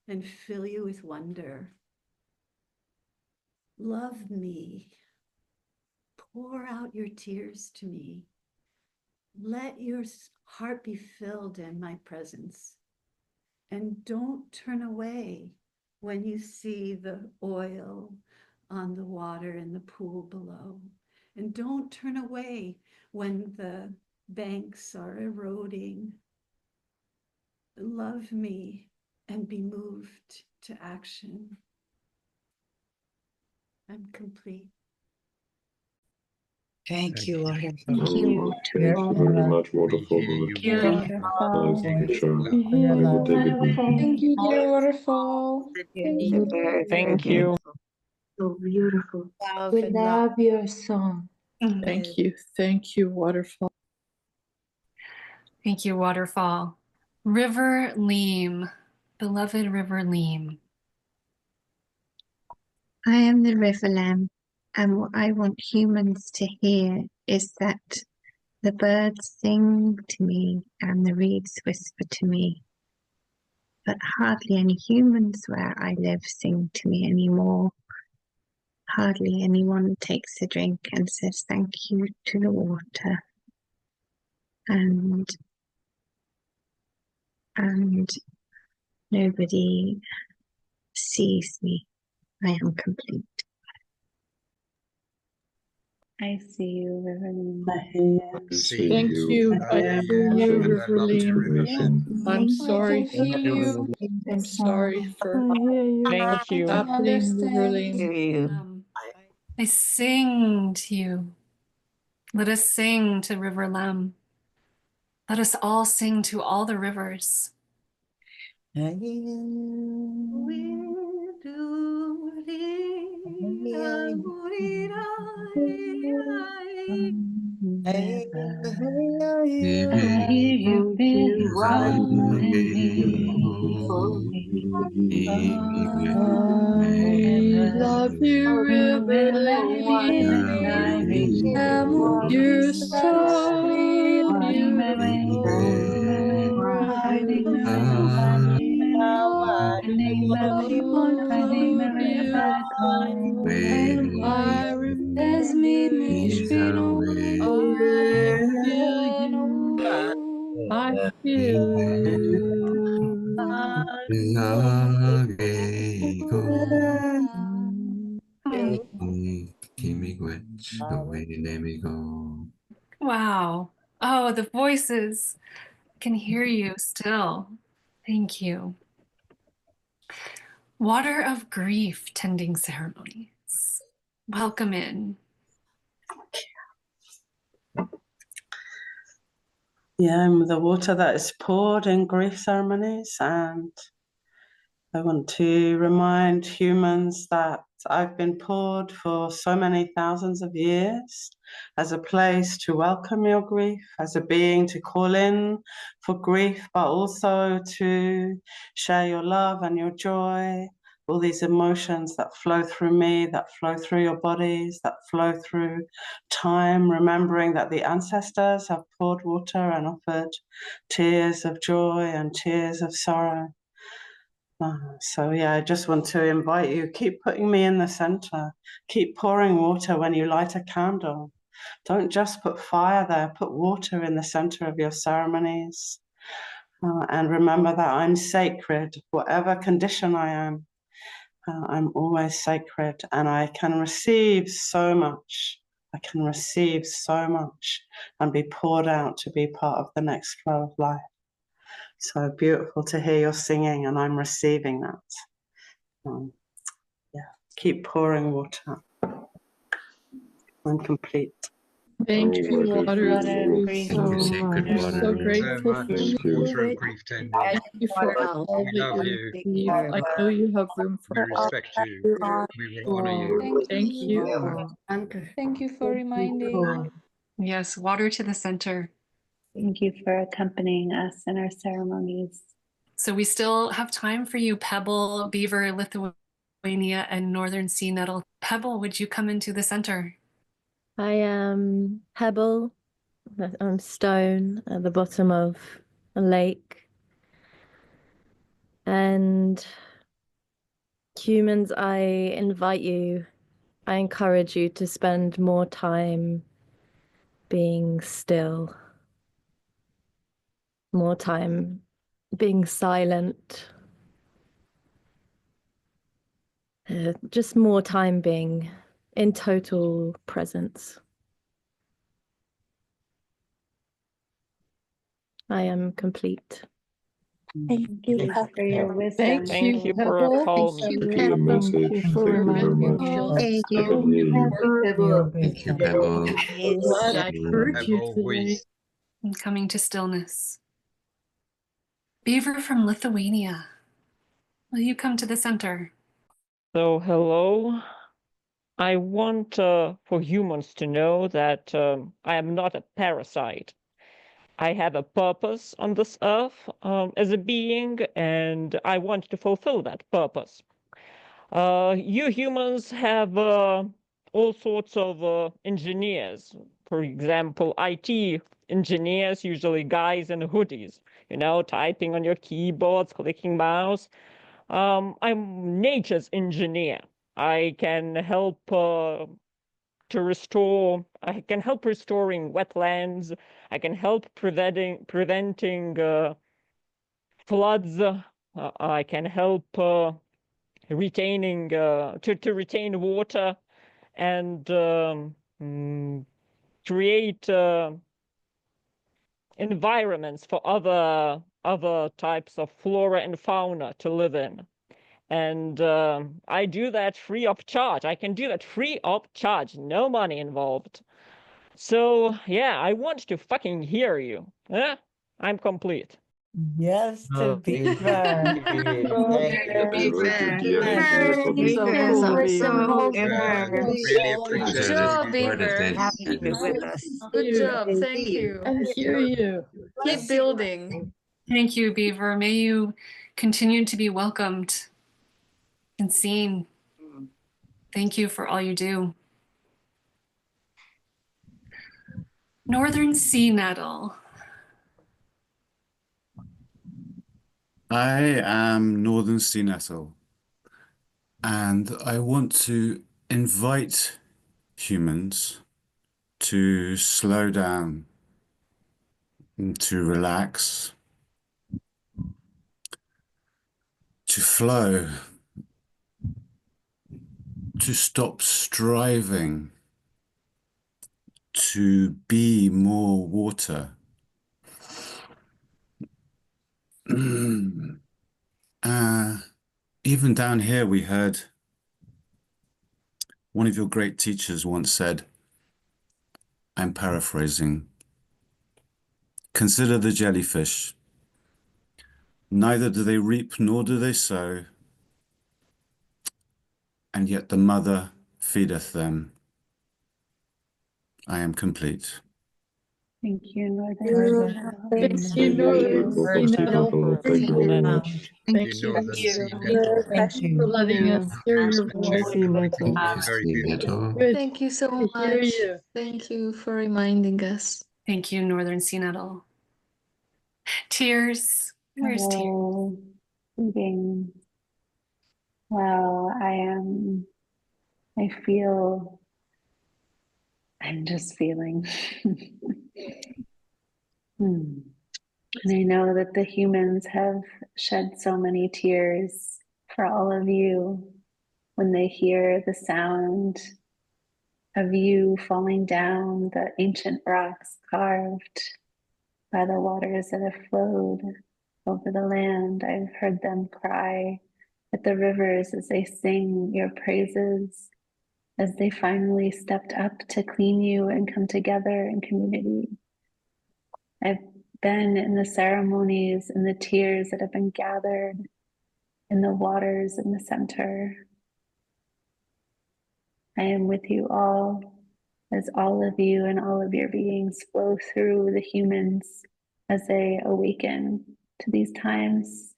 A: and fill you with wonder. Love me. Pour out your tears to me. Let your heart be filled in my presence. And don't turn away when you see the oil on the water in the pool below. And don't turn away when the banks are eroding. Love me and be moved to action. I'm complete.
J: Thank you, Waterfall.
C: Thank you.
H: Thank you very much, Waterfall.
C: Thank you, Waterfall.
R: Thank you, dear Waterfall. Thank you.
J: Thank you.
L: So beautiful.
J: We love your song.
H: Thank you. Thank you, Waterfall.
B: Thank you, Waterfall. River Leam, beloved River Leam.
T: I am the river lamb, and what I want humans to hear is that the birds sing to me and the reeds whisper to me, but hardly any humans where I live sing to me anymore. Hardly anyone takes a drink and says thank you to the water. And nobody sees me. I am complete.
D: I see you, Riverline.
H: Thank you. I hear you, Riverline. I'm sorry. I'm sorry for
C: Thank you.
H: happening, Riverline.
B: I sing to you. Let us sing to River Lamb. Let us all sing to all the rivers.
H: I love you, Riverline. You're so beautiful, beautiful. I I feel
B: Wow. Oh, the voices. I can hear you still. Thank you. Water of grief tending ceremonies. Welcome in.
U: Yeah, I'm the water that is poured in grief ceremonies, and I want to remind humans that I've been poured for so many thousands of years as a place to welcome your grief, as a being to call in for grief, but also to share your love and your joy, all these emotions that flow through me, that flow through your bodies, that flow through time, remembering that the ancestors have poured water and offered tears of joy and tears of sorrow. So yeah, I just want to invite you, keep putting me in the center, keep pouring water when you light a candle. Don't just put fire there, put water in the center of your ceremonies. And remember that I'm sacred, whatever condition I am, I'm always sacred, and I can receive so much. I can receive so much and be poured out to be part of the next flow of life. So beautiful to hear your singing, and I'm receiving that. Yeah, keep pouring water. I'm complete.
H: Thank you, water of grief. We're so grateful for
I: Thank
H: you.
I: Water of grief tending.
H: Thank you for all
I: We
H: that
I: love
H: you
I: you.
H: receive. I know you have room
I: We
H: for all.
I: respect you. We will honor you.
H: Thank you.
C: Thank you for reminding.
B: Yes, water to the center.
D: Thank you for accompanying us in our ceremonies.
B: So we still have time for you, Pebble, Beaver, Lithuania, and Northern Sea Nettle. Pebble, would you come into the center?
V: I am Pebble. I'm stone at the bottom of a lake. And humans, I invite you, I encourage you to spend more time being still, more time being silent, just more time being in total presence. I am complete.
D: Thank you for your wisdom.
C: Thank you for a calm speech.
H: Thank you for remembering us.
T: Thank
H: So
T: you.
S: Thank you, Pebble.
H: glad I heard you today.
B: And coming to stillness. Beaver from Lithuania, will you come to the center?
C: So, hello. I want for humans to know that I am not a parasite. I have a purpose on this earth as a being, and I want to fulfill that purpose. You humans have all sorts of engineers. For example, IT engineers, usually guys in hoodies, you know, typing on your keyboards, clicking mouse. I'm nature's engineer. I can help I can help restoring wetlands. I can help preventing floods. I can help retaining to retain water and create environments for other types of flora and fauna to live in. And I do that free of charge. I can do that free of charge, no money involved. So yeah, I want to fucking hear you. I'm complete.
A: Yes, to Beaver.
U: Thank you,
A: Beaver.
I: Really
V: Good
I: appreciate
V: job,
I: it.
V: Beaver.
A: Happy to be with us.
V: Good job. Thank you.
H: I hear you.
V: Keep building.
B: Thank you, Beaver. May you continue to be welcomed and seen. Thank you for all you do. Northern sea nettle.
E: I am Northern Sea Nettle, and I want to invite humans to slow down, to relax, to flow, to stop striving, to be more water. Even down here, we heard one of your great teachers once said, I'm paraphrasing, consider the jellyfish. Neither do they reap nor do they sow, and yet the mother feedeth them. I am complete.
D: Thank you, Northern.
H: Thank you, Northern Sea Nettle.
U: Thank you very much.
I: You know the sea nettle.
H: Thank you for letting us hear your voice.
I: Very beautiful.
H: Good
V: Thank you so
H: to hear
V: much.
H: you.
V: Thank you for reminding us.
B: Thank you, Northern sea nettle. Tears. Where's Tears?
D: Oh, reading. Wow, I'm just feeling. And I know that the humans have shed so many tears for all of you when they hear the sound of you falling down the ancient rocks carved by the waters that have flowed over the land. I've heard them cry at the rivers as they sing your praises, as they finally stepped up to clean you and come together in community. I've been in the ceremonies and the tears that have been gathered in the waters in the center. I am with you all as all of you and all of your beings flow through the humans as they awaken to these times.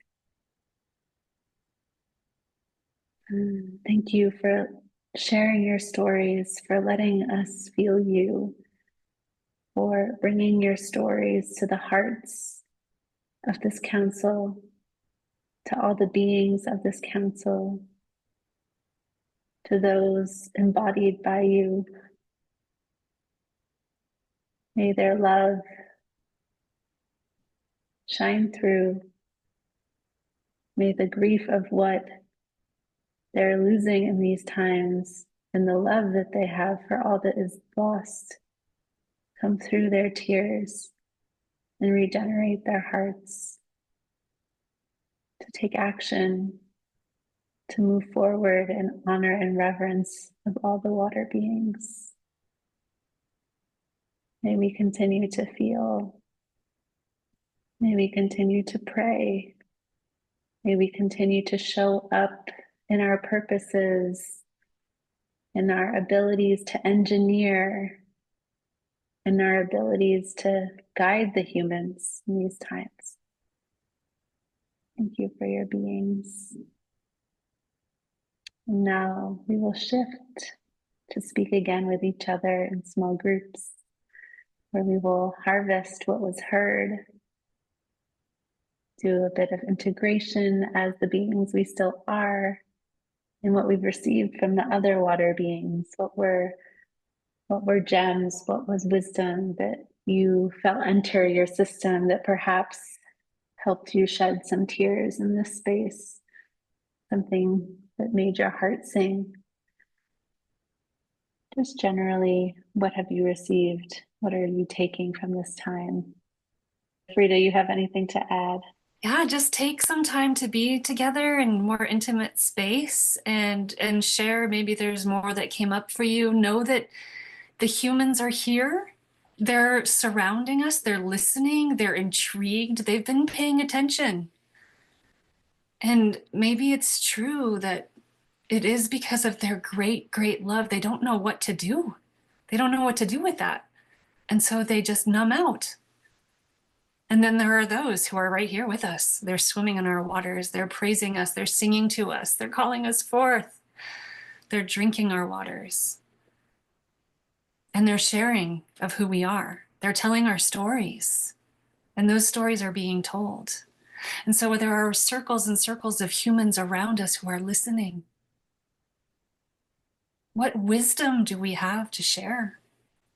D: Thank you for sharing your stories, for letting us feel you, for bringing your stories to the hearts of this council, to all the beings of this council, to those embodied by you. May their love shine through. May the grief of what they're losing in these times and the love that they have for all that is lost come through their tears and regenerate their hearts to take action, to move forward in honor and reverence of all the water beings. May we continue to feel. May we continue to pray. May we continue to show up in our purposes, in our abilities to engineer, in our abilities to guide the humans in these times. Thank you for your beings. And now we will shift to speak again with each other in small groups, where we will harvest what was heard, do a bit of integration as the beings we still are, and what we've received from the other water beings, what were gems, what was wisdom that you felt enter your system that perhaps helped you shed some tears in this space, something that made your heart sing. Just generally, what have you received? What are you taking from this time? Frieda, you have anything to add?
B: Yeah, just take some time to be together in more intimate space and share. Maybe there's more that came up for you. Know that the humans are here. They're surrounding us. They're listening. They're intrigued. They've been paying attention. And maybe it's true that it is because of their great, great love. They don't know what to do. They don't know what to do with that. And so they just numb out. And then there are those who are right here with us. They're swimming in our waters. They're praising us. They're singing to us. They're calling us forth. They're drinking our waters. And they're sharing of who we are. They're telling our stories. And those stories are being told. And so there are circles and circles of humans around us who are listening. What wisdom do we have to share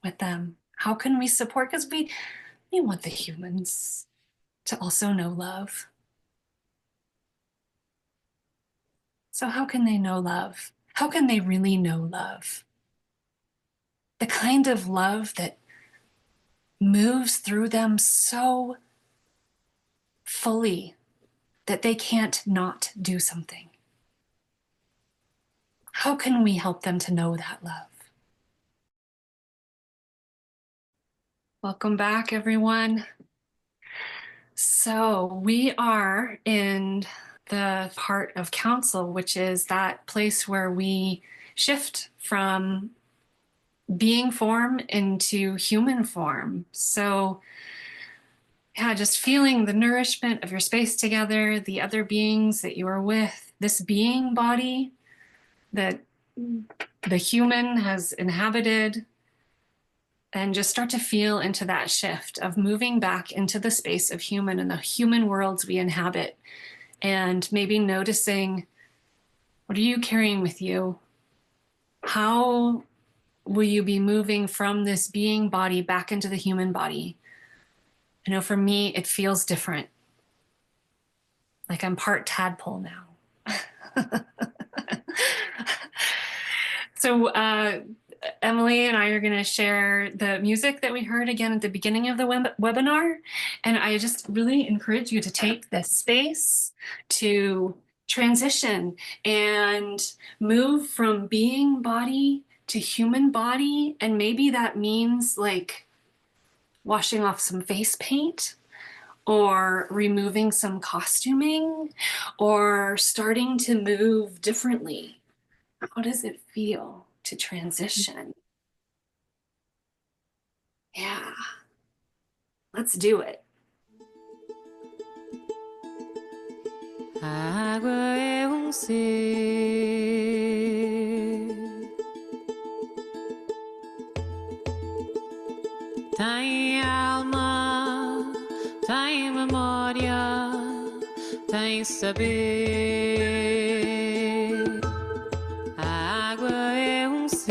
B: with them? How can we support? Because we want the humans to also know love. So how can they know love? How can they really know love? The kind of love that moves through them so fully that they can't not do something. How can we help them to know that love? Welcome back, everyone. So we are in the part of council, which is that place where we shift from being form into human form. So yeah, just feeling the nourishment of your space together, the other beings that you are with, this being body that the human has inhabited, and just start to feel into that shift of moving back into the space of human and the human worlds we inhabit, and maybe noticing, what are you carrying with you? How will you be moving from this being body back into the human body? I know for me, it feels different. Like I'm part tadpole now. So Emily and I are going to share the music that we heard again at the beginning of the webinar. And I just really encourage you to take this space to transition and move from being body to human body. And maybe that means like washing off some face paint, or removing some costuming, or starting to move differently. How does it feel to transition? Yeah, let's do it.
F: Água é ser, tem alma, tem memória, tem saber. A água é ser,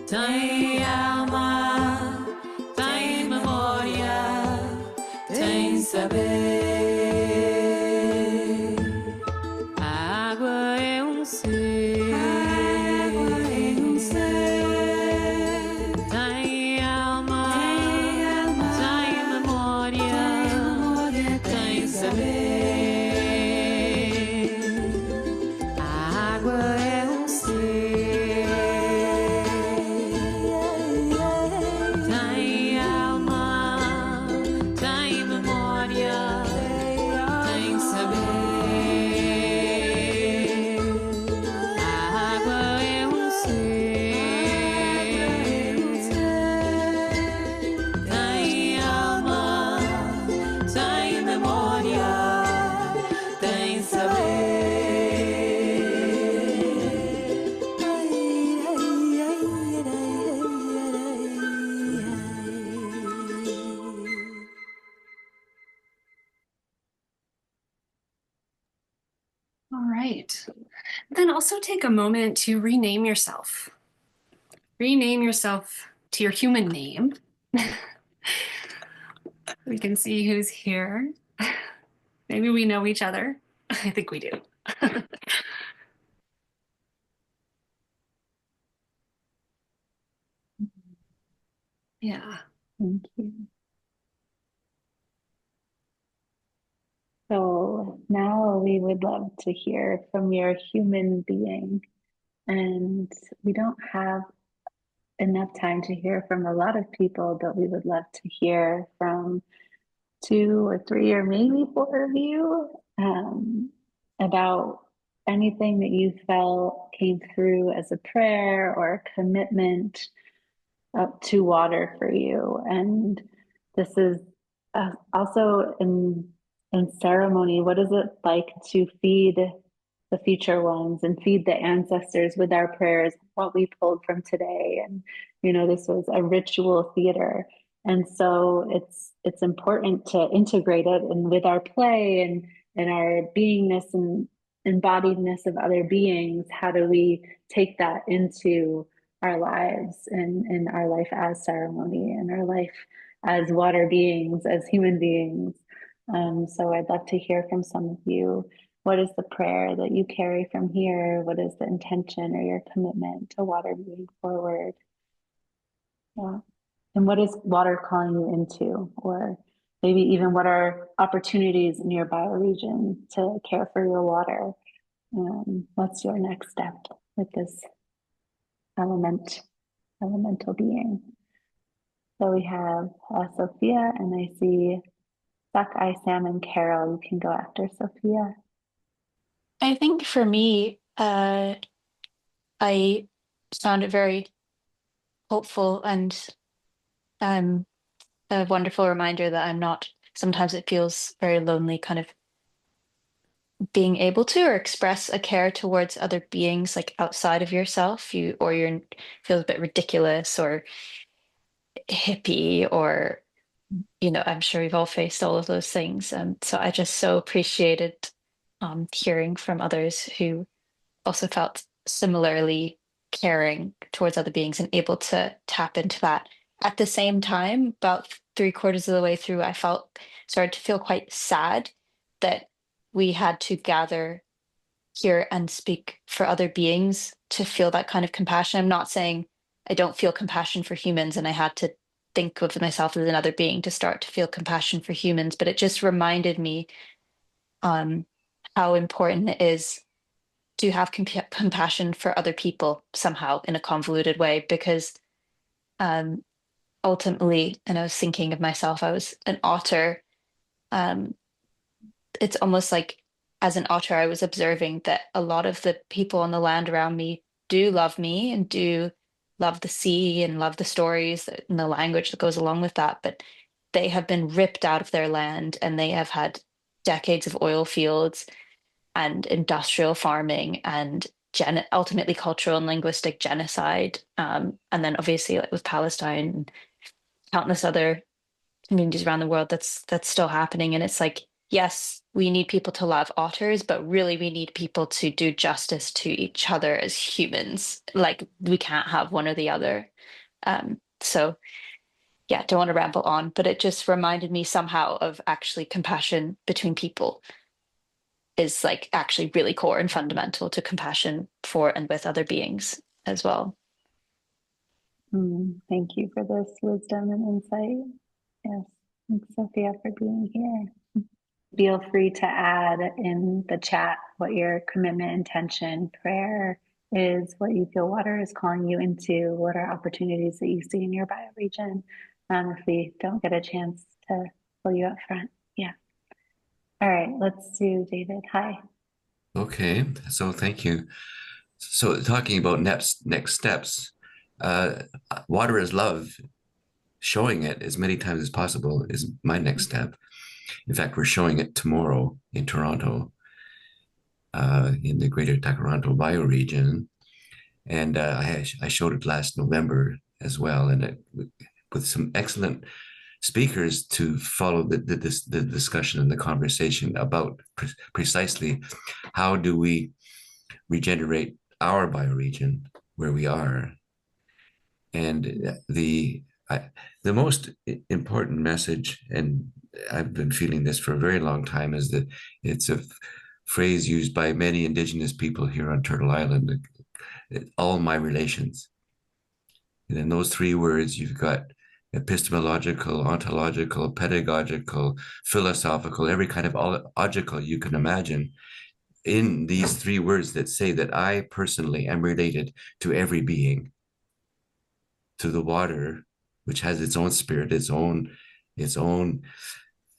F: tem alma, tem memória, tem saber. A água é ser, tem alma, tem memória, tem saber. A água é ser, tem alma, tem memória,
B: then also take a moment to rename yourself. Rename yourself to your human name. We can see who's here. Maybe we know each other. I think we do. Yeah.
D: Thank you. So now we would love to hear from your human being. And we don't have enough time to hear from a lot of people, but we would love to hear from 2 or 3 or maybe 4 of you about anything that you felt came through as a prayer or a commitment to water for you. And this is also in ceremony. What is it like to feed the future ones and feed the ancestors with our prayers, what we pulled from today? And this was a ritual theater, and so it's important to integrate it and with our play and our beingness and embodiedness of other beings. How do we take that into our lives and our life as ceremony and our life as water beings, as human beings? So I'd love to hear from some of you. What is the prayer that you carry from here? What is the intention or your commitment to water moving forward? Yeah. And what is water calling you into? Or maybe even what are opportunities in your bioregion to care for your water? What's your next step with this elemental being? So we have Sophia, and I see Duck, Sam, and Carol. You can go after Sophia.
G: I think for me, I found it very hopeful and a wonderful reminder that I'm not, sometimes it feels very lonely, kind of being able to or express a care towards other beings like outside of yourself. You're feels a bit ridiculous or hippie, or I'm sure we've all faced all of those things. And so I just so appreciated hearing from others who also felt similarly caring towards other beings and able to tap into that. At the same time, about 3/4 of the way through, I started to feel quite sad that we had to gather here and speak for other beings to feel that kind of compassion. I'm not saying I don't feel compassion for humans and I had to think of myself as another being to start to feel compassion for humans, but it just reminded me how important it is to have compassion for other people somehow in a convoluted way, because ultimately, and I was thinking of myself, I was an otter. It's almost like as an otter, I was observing that a lot of the people on the land around me do love me and do love the sea and love the stories and the language that goes along with that, but they have been ripped out of their land and they have had decades of oil fields and industrial farming and ultimately cultural and linguistic genocide. And then obviously like with Palestine and countless other communities around the world, that's still happening. And it's like, yes, we need people to love otters, but really we need people to do justice to each other as humans. Like we can't have one or the other. So yeah, don't want to ramble on, but it just reminded me somehow of actually compassion between people is like actually really core and fundamental to compassion for and with other beings as well.
D: Thank you for this wisdom and insight. Yes, thanks, Sophia, for being here. Feel free to add in the chat what your commitment, intention, prayer is, what you feel water is calling you into, what are opportunities that you see in your bioregion. If we don't get a chance to pull you up front. Yeah. All right, let's do David. Hi.
N: Okay, so thank you. So talking about next steps, water is love. Showing it as many times as possible is my next step. In fact, we're showing it tomorrow in Toronto, in the Greater Toronto bioregion, and I showed it last November as well, and with some excellent speakers to follow the discussion and the conversation about precisely how do we regenerate our bioregion where we are. And the most important message, and I've been feeling this for a very long time, is that it's a phrase used by many Indigenous people here on Turtle Island, all my relations. And in those three words, you've got epistemological, ontological, pedagogical, philosophical, every kind of logical you can imagine in these three words that say that I personally am related to every being, to the water, which has its own spirit, its own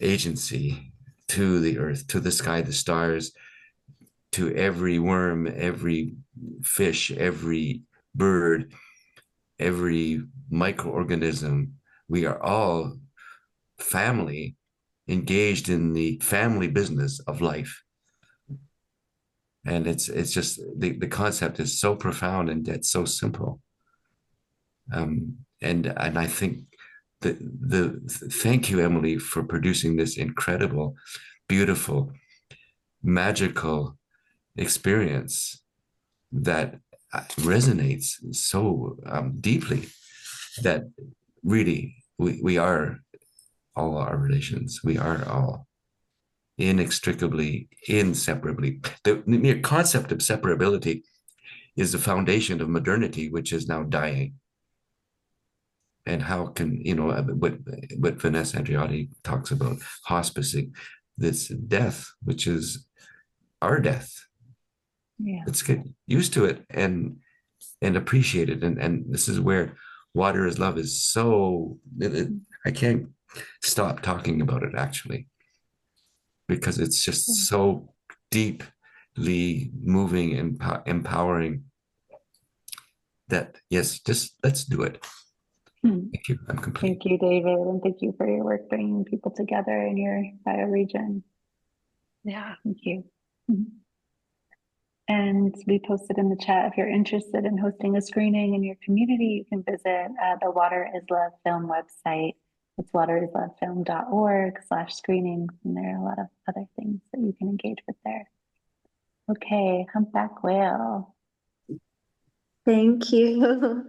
N: agency, to the earth, to the sky, the stars, to every worm, every fish, every bird, every microorganism. We are all family, engaged in the family business of life. And it's just the concept is so profound and yet so simple. And I think the thank you, Emily, for producing this incredible, beautiful, magical experience that resonates so deeply, that really we are all our relations. We are all inextricably, inseparably. The mere concept of separability is the foundation of modernity, which is now dying. And how can, what Vanessa Andreotti talks about, hospicing, this death, which is our death.
D: Yeah.
N: Let's get used to it and appreciate it. And this is where Water is Love is so, I can't stop talking about it, actually, because it's just so deeply moving and empowering that, yes, just let's do it. Thank you. I'm complete.
D: Thank you, David, and thank you for your work bringing people together in your bioregion. Yeah, thank you. And we posted in the chat, if you're interested in hosting a screening in your community, you can visit the Water is Love Film website. It's waterislovefilm.org/screenings, and there are a lot of other things that you can engage with there. Okay, Humpback Whale.
L: Thank you.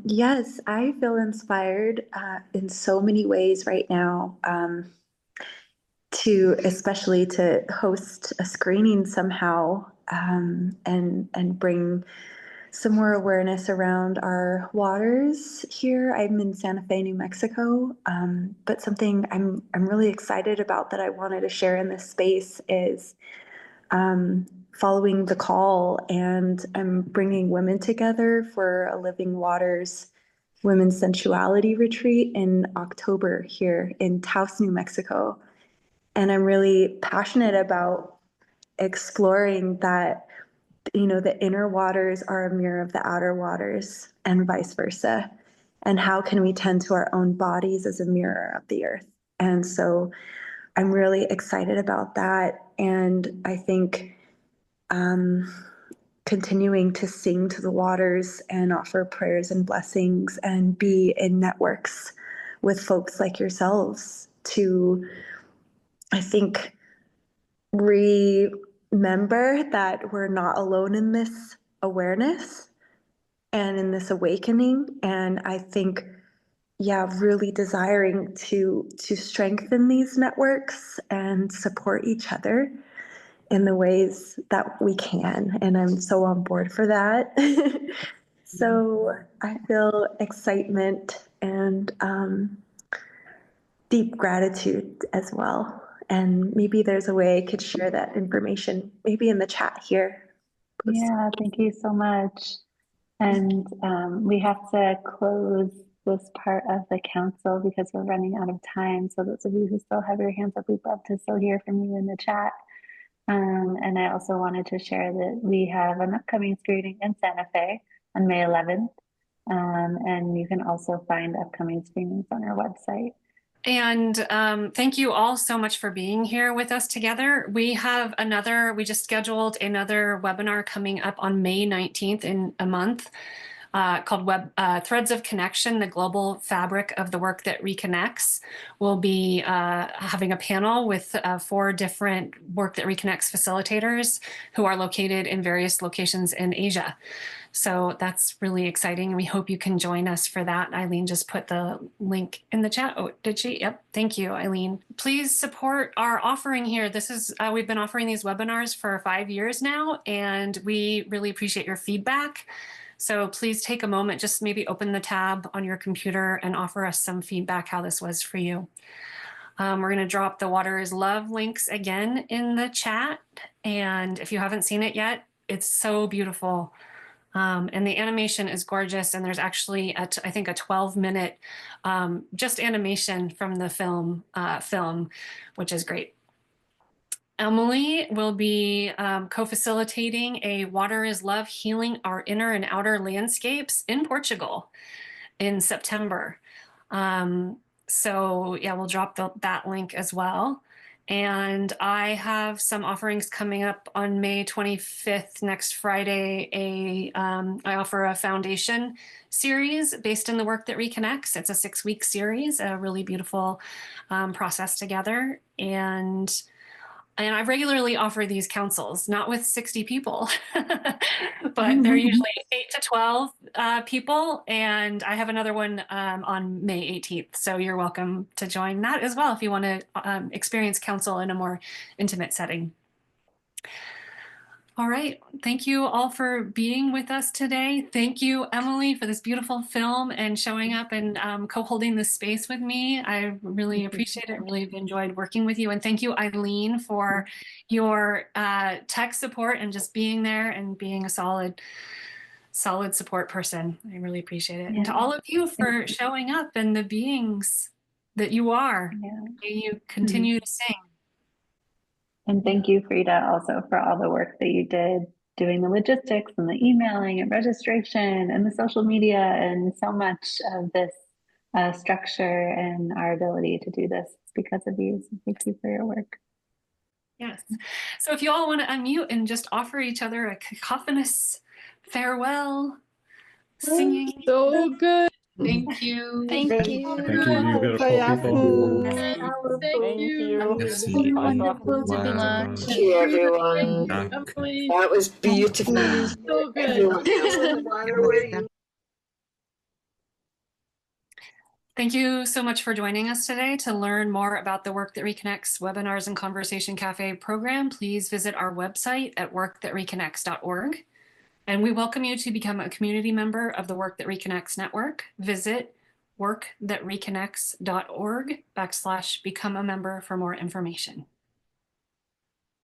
L: Yes, I feel inspired in so many ways right now, especially to host a screening somehow, and bring some more awareness around our waters here. I'm in Santa Fe, New Mexico, but something I'm really excited about that I wanted to share in this space is following the call, and I'm bringing women together for a Living Waters Women's Sensuality Retreat in October here in Taos, New Mexico. And I'm really passionate about exploring that, the inner waters are a mirror of the outer waters and vice versa. And how can we tend to our own bodies as a mirror of the earth? And so I'm really excited about that. And I think continuing to sing to the waters and offer prayers and blessings and be in networks with folks like yourselves to, I think, remember that we're not alone in this awareness and in this awakening. And I think, really desiring to strengthen these networks and support each other in the ways that we can. And I'm so on board for that. So I feel excitement and deep gratitude as well. And maybe there's a way I could share that information, maybe in the chat here.
D: Yeah, thank you so much. And we have to close this part of the council because we're running out of time. So those of you who still have your hands up, we'd love to still hear from you in the chat. And I also wanted to share that we have an upcoming screening in Santa Fe on May 11th. And you can also find upcoming screenings on our website.
B: And thank you all so much for being here with us together. We just scheduled another webinar coming up on May 19th in a month called Threads of Connection, the global fabric of the work that reconnects. We'll be having a panel with 4 different Work That Reconnects facilitators who are located in various locations in Asia. So that's really exciting. We hope you can join us for that. Eileen just put the link in the chat. Oh, did she? Yep. Thank you, Eileen. Please support our offering here. This is, we've been offering these webinars for 5 years now, and we really appreciate your feedback. So please take a moment, just maybe open the tab on your computer and offer us some feedback how this was for you. We're going to drop the Water is Love links again in the chat. And if you haven't seen it yet, it's so beautiful. And the animation is gorgeous. And there's actually, I think, a 12-minute just animation from the film, which is great. Emily will be co-facilitating a Water is Love Healing Our Inner and Outer Landscapes in Portugal in September. So yeah, we'll drop that link as well. And I have some offerings coming up on May 25th, next Friday. I offer a foundation series based in the Work That Reconnects. It's a 6-week series, a really beautiful process together. And I regularly offer these councils, not with 60 people, but they're usually 8 to 12 people. And I have another one on May 18th. So you're welcome to join that as well if you want to experience council in a more intimate setting. All right. Thank you all for being with us today. Thank you, Emily, for this beautiful film and showing up and co-holding this space with me. I really appreciate it. Really enjoyed working with you. And thank you, Eileen, for your tech support and just being there and being a solid support person. I really appreciate it. Yeah. And to all of you for showing up and the beings that you are. Yeah. May you continue to sing.
D: And thank you, Frieda, also for all the work that you did doing the logistics and the emailing and registration and the social media and so much of this structure and our ability to do this. It's because of you. So thank you for your work.
B: Yes. So if you all want to unmute and just offer each other a cacophonous farewell, singing.
H: So good.
B: Thank you.
G: Thank you.
E: Thank you, you beautiful people.
C: Thank you.
G: It's been wonderful to be
S: Thank you, everyone. That was beautiful.
H: So good.
S: Everyone.
B: Thank you so much for joining us today. To learn more about the Work That Reconnects Webinars and Conversation Cafe program, please visit our website at workthatreconnects.org. And we welcome you to become a community member of the Work That Reconnects network. Visit workthatreconnects.org/become a member for more information.